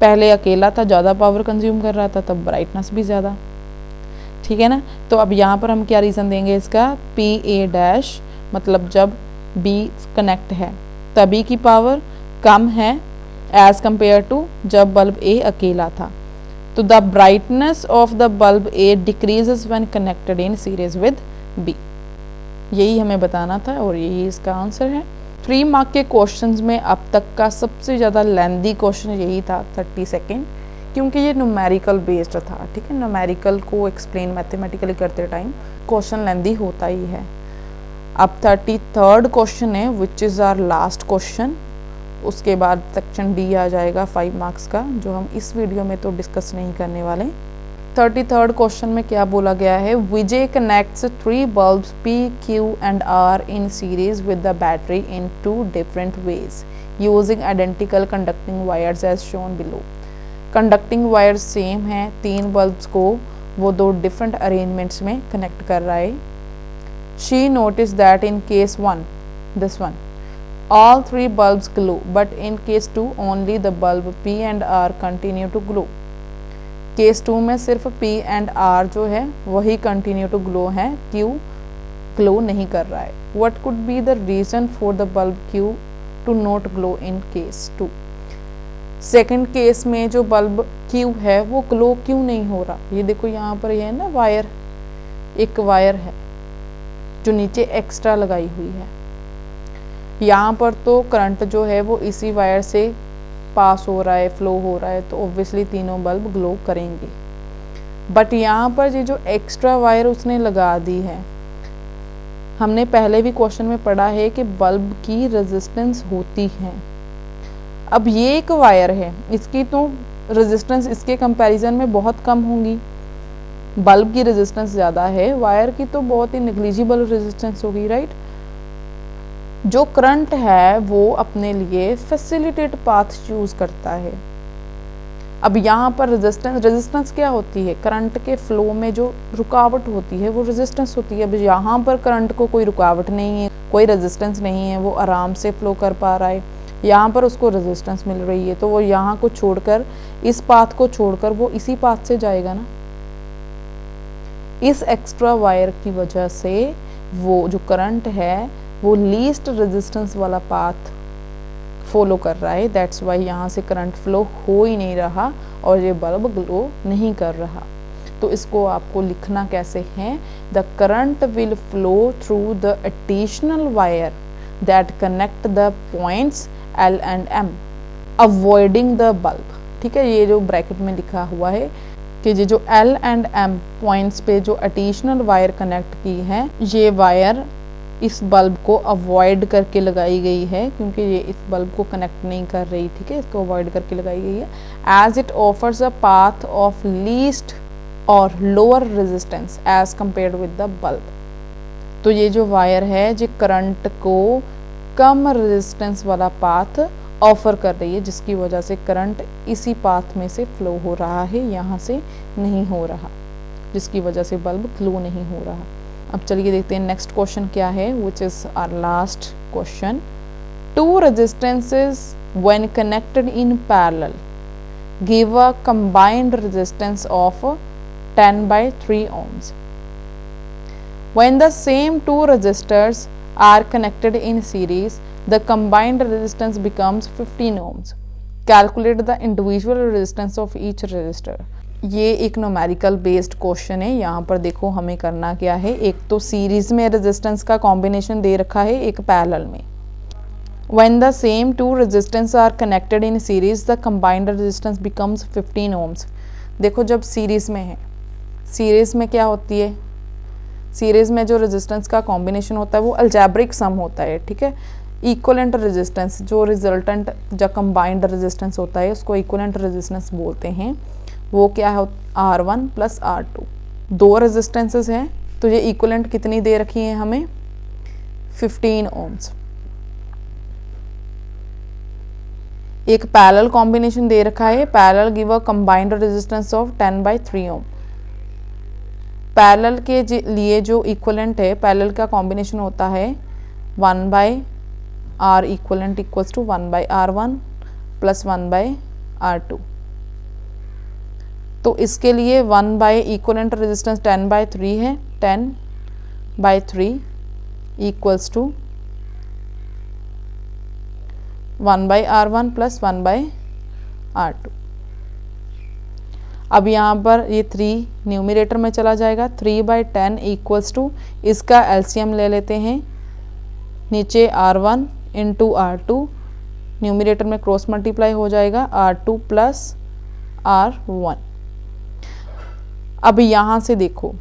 पहले अकेला था, ज़्यादा पावर कंज्यूम कर रहा था, तब ब्राइटनेस भी ज़्यादा। ठीक है ना, तो अब यहाँ पर हम क्या रीज़न देंगे इसका? पी ए डैश मतलब जब बी कनेक्ट है तभी की पावर कम है एज कंपेयर टू जब बल्ब ए अकेला था। तो the brightness of the bulb A decreases when connected in series with B. यही हमें बताना था और यही इसका आंसर है। 3 मार्क के क्वेश्चंस में अब तक का सबसे ज़्यादा लेंदी क्वेश्चन यही था, 30 सेकेंड, क्योंकि ये न्यूमेरिकल बेस्ड था। ठीक है, न्यूमेरिकल को एक्सप्लेन मैथमेटिकली करते टाइम क्वेश्चन लेंदी होता ही है। अब 33rd क्वेश्चन है which is our last question. उसके बाद सेक्शन डी आ जाएगा 5 मार्क्स का, जो हम इस वीडियो में तो डिस्कस नहीं करने वाले। 33rd क्वेश्चन में क्या बोला गया है? Vijay connects 3 bulbs P, Q and R in series with the battery in 2 different ways using identical conducting wires as shown below। Conducting wires same है, 3 बल्ब्स को वो 2 डिफरेंट अरेंजमेंट्स में कनेक्ट कर रहा है। She notice that in case 1, this one, all 3 bulbs glow, but in case 2 only the bulb P and R continue to glow। Case 2 में सिर्फ P and R जो है वही continue to glow है, Q glow नहीं कर रहा है। What could be the reason for the bulb Q to not glow in case 2? Second case में जो बल्ब Q है वो ग्लो क्यों नहीं हो रहा? ये देखो यहाँ पर ये है ना वायर, एक वायर है जो नीचे एक्स्ट्रा लगाई हुई है। यहाँ पर तो करंट जो है वो इसी वायर से पास हो रहा है, फ्लो हो रहा है, तो ऑब्वियसली तीनों बल्ब ग्लो करेंगे। बट यहाँ पर ये जो एक्स्ट्रा वायर उसने लगा दी है, हमने पहले भी क्वेश्चन में पढ़ा है कि बल्ब की रेजिस्टेंस होती है। अब ये एक वायर है, इसकी तो रेजिस्टेंस इसके कंपैरिजन में बहुत कम होंगी, बल्ब की रेजिस्टेंस ज़्यादा है, वायर की तो बहुत ही नेग्लिजिबल रेजिस्टेंस होगी, राइट। जो करंट है वो अपने लिए फैसिलिटेट पाथ चूज करता है। अब यहाँ पर रेजिस्टेंस क्या होती है? करंट के फ्लो में जो रुकावट होती है वो रेजिस्टेंस होती है। अब यहाँ पर करंट को कोई रुकावट नहीं है, कोई रेजिस्टेंस नहीं है, वो आराम से फ्लो कर पा रहा है, यहाँ पर उसको रेजिस्टेंस मिल रही है, तो वो यहाँ को छोड़कर, इस पाथ को छोड़कर वो इसी पाथ से जाएगा ना। इस एक्स्ट्रा वायर की वजह से वो जो करंट है वो लीस्ट रेजिस्टेंस वाला पाथ फॉलो कर रहा है, दैट्स वाई यहाँ से करंट फ्लो हो ही नहीं रहा और ये बल्ब ग्लो नहीं कर रहा। तो इसको आपको लिखना कैसे है? The current will flow through the additional wire that connect the points L and M avoiding the bulb. ठीक है, ये जो ब्रैकेट में लिखा हुआ है कि ये जो L and M पॉइंट्स पे जो एडिशनल वायर कनेक्ट की है, ये वायर इस बल्ब को अवॉइड करके लगाई गई है, क्योंकि ये इस बल्ब को कनेक्ट नहीं कर रही। ठीक है, इसको अवॉइड करके लगाई गई है। As it offers a path of least और lower resistance as compared with the bulb. तो ये जो वायर है ये करंट को कम रेजिस्टेंस वाला पाथ ऑफर कर रही है, जिसकी वजह से करंट इसी पाथ में से फ्लो हो रहा है, यहाँ से नहीं हो रहा, जिसकी वजह से बल्ब ग्लो नहीं हो रहा। अब चलिए देखते हैं नेक्स्ट क्वेश्चन क्या है, which is our last question. Two resistances when connected in parallel give a combined resistance of 10/3 ohms. When the same two resistors are connected in series, the combined resistance becomes 15 ohms. Calculate the individual resistance of each resistor. ये एक numerical based question है। यहाँ पर देखो हमें करना क्या है, एक तो सीरीज में रेजिस्टेंस का कॉम्बिनेशन दे रखा है, एक पैरेलल में। When the same two resistors are connected in series, the combined resistance becomes 15 ohms. देखो जब सीरीज में है, सीरीज में क्या होती है, सीरीज में जो रेजिस्टेंस का कॉम्बिनेशन होता है वो अलजेब्रिक सम होता है। ठीक है, इक्वलेंट रेजिस्टेंस जो रिजल्टेंट जो कंबाइंड रेजिस्टेंस होता है उसको इक्वलेंट रेजिस्टेंस बोलते हैं। वो क्या है, R1 प्लस R2, दो रेजिस्टेंसेस हैं, तो ये इक्वलेंट कितनी दे रखी है हमें, 15 ohms। एक पैरेलल कॉम्बिनेशन दे रखा है, parallel give a combined resistance of 10/3 ohm। Parallel के लिए जो इक्वलेंट है, पैरेलल का कॉम्बिनेशन होता है 1/R equivalent equals to 1/R1 plus 1/R2। तो इसके लिए 1 बाई इक्वलेंट रेजिस्टेंस 10/3 है, 10/3 equals to 1/R1 plus 1/R2। अब यहाँ पर ये 3 न्यूमरेटर में चला जाएगा, 3/10 इक्वल्स टू, इसका एलसीएम ले लेते हैं, नीचे R1 इंटू R2, न्यूमरेटर में क्रॉस मल्टीप्लाई हो जाएगा R2 प्लस R1। अब यहाँ से देखो,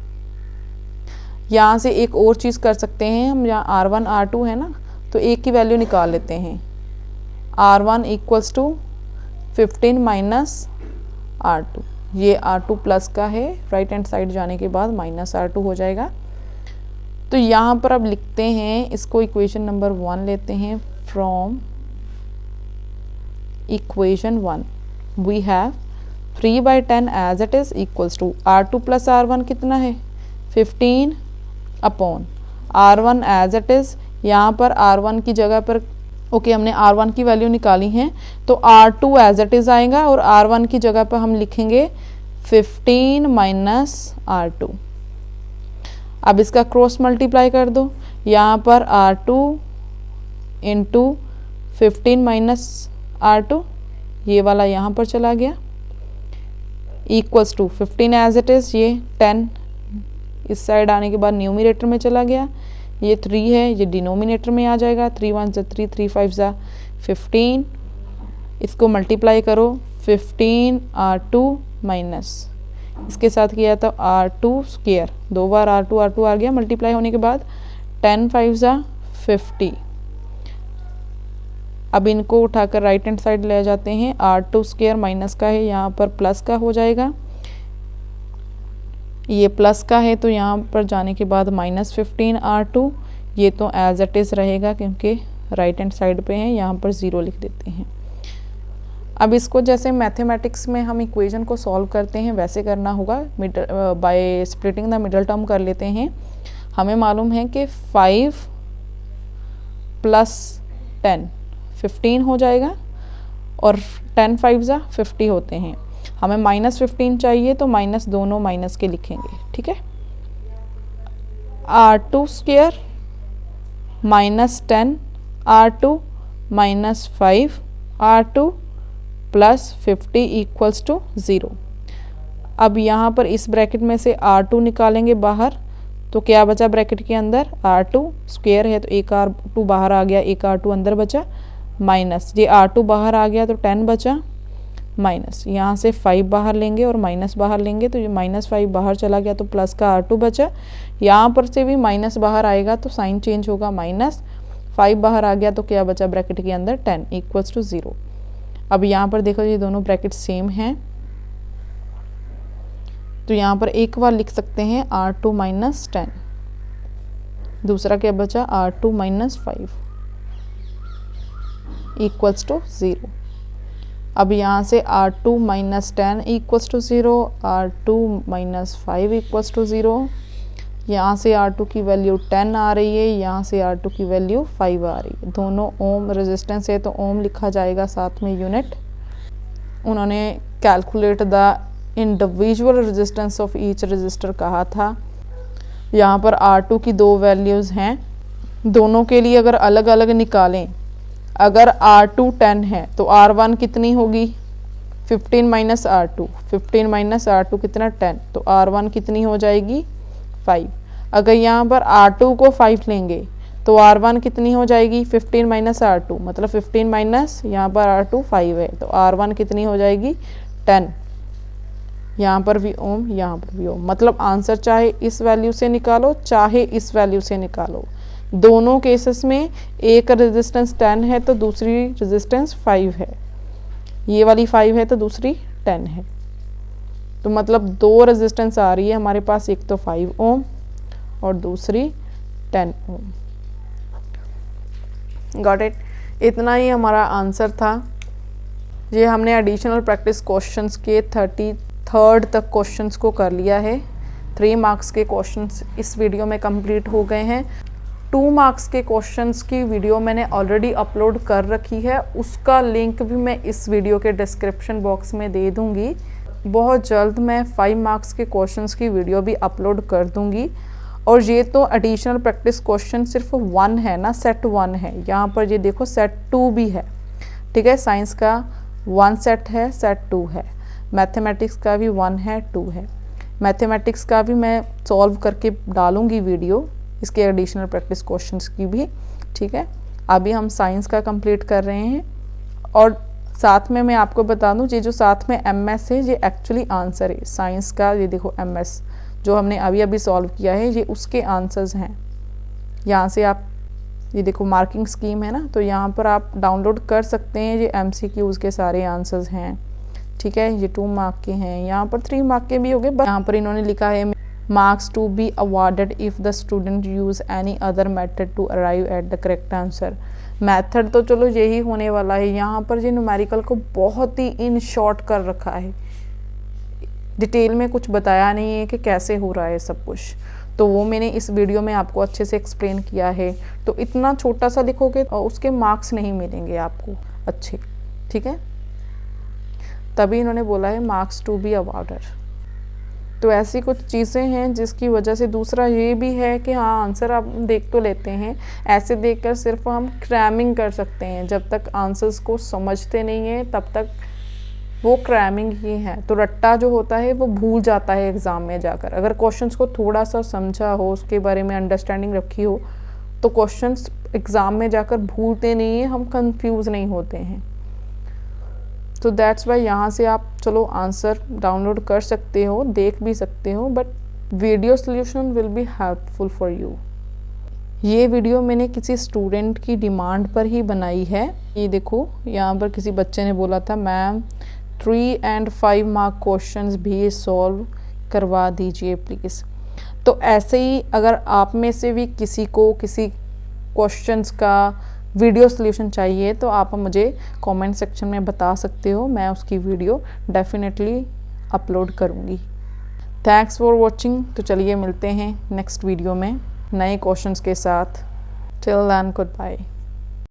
यहाँ से एक और चीज़ कर सकते हैं हम, यहाँ R1 R2 है ना, तो एक की वैल्यू निकाल लेते हैं, R1 equals to 15 minus R2, ये R2 प्लस का है, राइट हैंड साइड जाने के बाद माइनस R2 हो जाएगा। तो यहाँ पर अब लिखते हैं इसको, इक्वेशन नंबर 1 लेते हैं, from equation 1 we have 3/10 as it is equals to R2 plus R1 कितना है, 15 upon R1 as it is, यहाँ पर R1 की जगह पर हमने R1 की वैल्यू निकाली है, तो R2 एज इट इज आएगा और R1 की जगह पर हम लिखेंगे 15 माइनस R2। अब इसका क्रॉस मल्टीप्लाई कर दो, यहाँ पर R2 इंटू 15 माइनस R2 ये वाला यहाँ पर चला गया, equals to 15 as it is, ये 10 इस साइड आने के बाद न्यूमिनेटर में चला गया, ये 3 है, ये डिनोमिनेटर में आ जाएगा, 3 1 ज़ा 3, 3 5 ज़ा 15, इसको मल्टीप्लाई करो, 15 R2 माइनस इसके साथ किया तो R2 स्क्वायर, 2 बार R2 आ गया मल्टीप्लाई होने के बाद, 10 5 ज़ा 50। अब इनको उठाकर राइट हैंड साइड ले जाते हैं, R2 स्क्वायर माइनस का है, यहाँ पर प्लस का हो जाएगा, ये प्लस का है तो यहाँ पर जाने के बाद माइनस 15 R2, ये तो एज इट इज़ रहेगा क्योंकि राइट हैंड साइड पे है, यहाँ पर 0 लिख देते हैं। अब इसको जैसे मैथमेटिक्स में हम इक्वेशन को सॉल्व करते हैं वैसे करना होगा, by splitting the middle term कर लेते हैं। हमें मालूम है कि 5 + 10 15 हो जाएगा और 10 5 ज़ा 50 होते हैं। हमें -15 चाहिए तो माइनस दोनों माइनस के लिखेंगे, ठीक है। R2 square -10 R2 -5 R2 + 50 equals to 0। अब यहाँ पर इस ब्रैकेट में से R2 निकालेंगे बाहर तो क्या बचा ब्रैकेट के अंदर, R2 स्क्वायर है तो एक R2 बाहर आ गया, एक R2 अंदर बचा, माइनस ये R2 बाहर आ गया तो 10 बचा, माइनस यहाँ से 5 बाहर लेंगे और माइनस बाहर लेंगे तो ये -5 बाहर चला गया तो प्लस का R2 बचा, यहाँ पर से भी माइनस बाहर आएगा तो साइन चेंज होगा, -5 बाहर आ गया तो क्या बचा ब्रैकेट के अंदर 10 इक्वल्स टू 0। अब यहाँ पर देखो ये दोनों ब्रैकेट सेम हैं तो यहाँ पर एक बार लिख सकते हैं R2 - 10, दूसरा क्या बचा R2 - 5 इक्वल्स टू 0। अब यहाँ से R2 - 10 equals to 0, R2 - 5 equals to 0, यहाँ से R2 की वैल्यू 10 आ रही है, यहाँ से R2 की वैल्यू 5 आ रही है। दोनों ओम रेजिस्टेंस है तो ओम लिखा जाएगा साथ में यूनिट। उन्होंने calculate the individual resistance of each resistor कहा था। यहाँ पर R2 की 2 वैल्यूज़ हैं, दोनों के लिए अगर अलग अलग निकालें, अगर R2 10 है तो R1 कितनी होगी 15 - R2, 15 - R2 कितना 10, तो R1 कितनी हो जाएगी 5। अगर यहाँ पर R2 को 5 लेंगे तो R1 कितनी हो जाएगी 15 - R2, मतलब 15 माइनस यहाँ पर R2 5 है तो R1 कितनी हो जाएगी 10। यहाँ पर भी ओम, यहाँ पर भी ओम, मतलब आंसर चाहे इस वैल्यू से निकालो चाहे इस वैल्यू से निकालो, दोनों केसेस में एक रेजिस्टेंस 10 है तो दूसरी रेजिस्टेंस 5 है, ये वाली 5 है तो दूसरी 10 है, तो मतलब 2 रेजिस्टेंस आ रही है हमारे पास, एक तो 5 ओम और दूसरी 10 ओम। गॉट इट, इतना ही हमारा आंसर था। ये हमने एडिशनल प्रैक्टिस क्वेश्चंस के 33rd तक क्वेश्चंस को कर लिया है। 3 मार्क्स के क्वेश्चंस इस वीडियो में कंप्लीट हो गए हैं। 2 मार्क्स के क्वेश्चंस की वीडियो मैंने ऑलरेडी अपलोड कर रखी है, उसका लिंक भी मैं इस वीडियो के डिस्क्रिप्शन बॉक्स में दे दूंगी। बहुत जल्द मैं 5 मार्क्स के क्वेश्चंस की वीडियो भी अपलोड कर दूंगी। और ये तो एडिशनल प्रैक्टिस क्वेश्चन सिर्फ 1 है ना, सेट 1 है, यहाँ पर ये देखो सेट 2 भी है, ठीक है। साइंस का 1 सेट है, सेट 2 है, मैथमेटिक्स का भी 1 है 2 है। मैथमेटिक्स का भी मैं सॉल्व करके डालूंगी वीडियो, इसके एडिशनल प्रैक्टिस क्वेश्चंस की भी, ठीक है। अभी हम साइंस का कंप्लीट कर रहे हैं और साथ में मैं आपको बता दूं, ये जो साथ में MS है ये एक्चुअली आंसर है साइंस का। ये देखो MS जो हमने अभी अभी सॉल्व किया है ये उसके आंसर्स हैं। यहाँ से आप ये देखो मार्किंग स्कीम है ना, तो यहाँ पर आप डाउनलोड कर सकते हैं, ये MCQs के सारे आंसर्स हैं, ठीक है। ये 2 मार्क के हैं, यहाँ पर 3 मार्क के भी हो गए, बट यहाँ पर इन्होंने लिखा है marks to be awarded if the student use any other method to arrive at the correct answer. Method तो चलो यही होने वाला है, यहाँ पर ये न्यूमेरिकल को बहुत ही इन शॉर्ट कर रखा है, डिटेल में कुछ बताया नहीं है कि कैसे हो रहा है सब कुछ, तो वो मैंने इस वीडियो में आपको अच्छे से एक्सप्लेन किया है। तो इतना छोटा सा लिखोगे और उसके मार्क्स नहीं मिलेंगे आपको अच्छे, ठीक है। तभी इन्होंने बोला है मार्क्स टू बी अवार्डेड। तो ऐसी कुछ चीज़ें हैं जिसकी वजह से। दूसरा ये भी है कि हाँ आंसर आप देख तो लेते हैं, ऐसे देखकर सिर्फ हम क्रैमिंग कर सकते हैं, जब तक आंसर्स को समझते नहीं हैं तब तक वो क्रैमिंग ही है। तो रट्टा जो होता है वो भूल जाता है एग्ज़ाम में जाकर। अगर क्वेश्चंस को थोड़ा सा समझा हो, उसके बारे में अंडरस्टैंडिंग रखी हो, तो क्वेश्चंस एग्ज़ाम में जाकर भूलते नहीं हैं, हम कंफ्यूज नहीं होते हैं। तो दैट्स वाई यहाँ से आप चलो आंसर डाउनलोड कर सकते हो, देख भी सकते हो, but video solution will be helpful for you. ये वीडियो मैंने किसी स्टूडेंट की डिमांड पर ही बनाई है। ये देखो, यहाँ पर किसी बच्चे ने बोला था मैम 3 and 5 मार्क क्वेश्चंस भी सॉल्व करवा दीजिए प्लीज़। तो ऐसे ही अगर आप में से भी किसी को किसी क्वेश्चंस का वीडियो सॉल्यूशन चाहिए तो आप मुझे कमेंट सेक्शन में बता सकते हो, मैं उसकी वीडियो डेफिनेटली अपलोड करूँगी। Thanks for watching. तो चलिए मिलते हैं नेक्स्ट वीडियो में नए क्वेश्चंस के साथ। Till then good bye.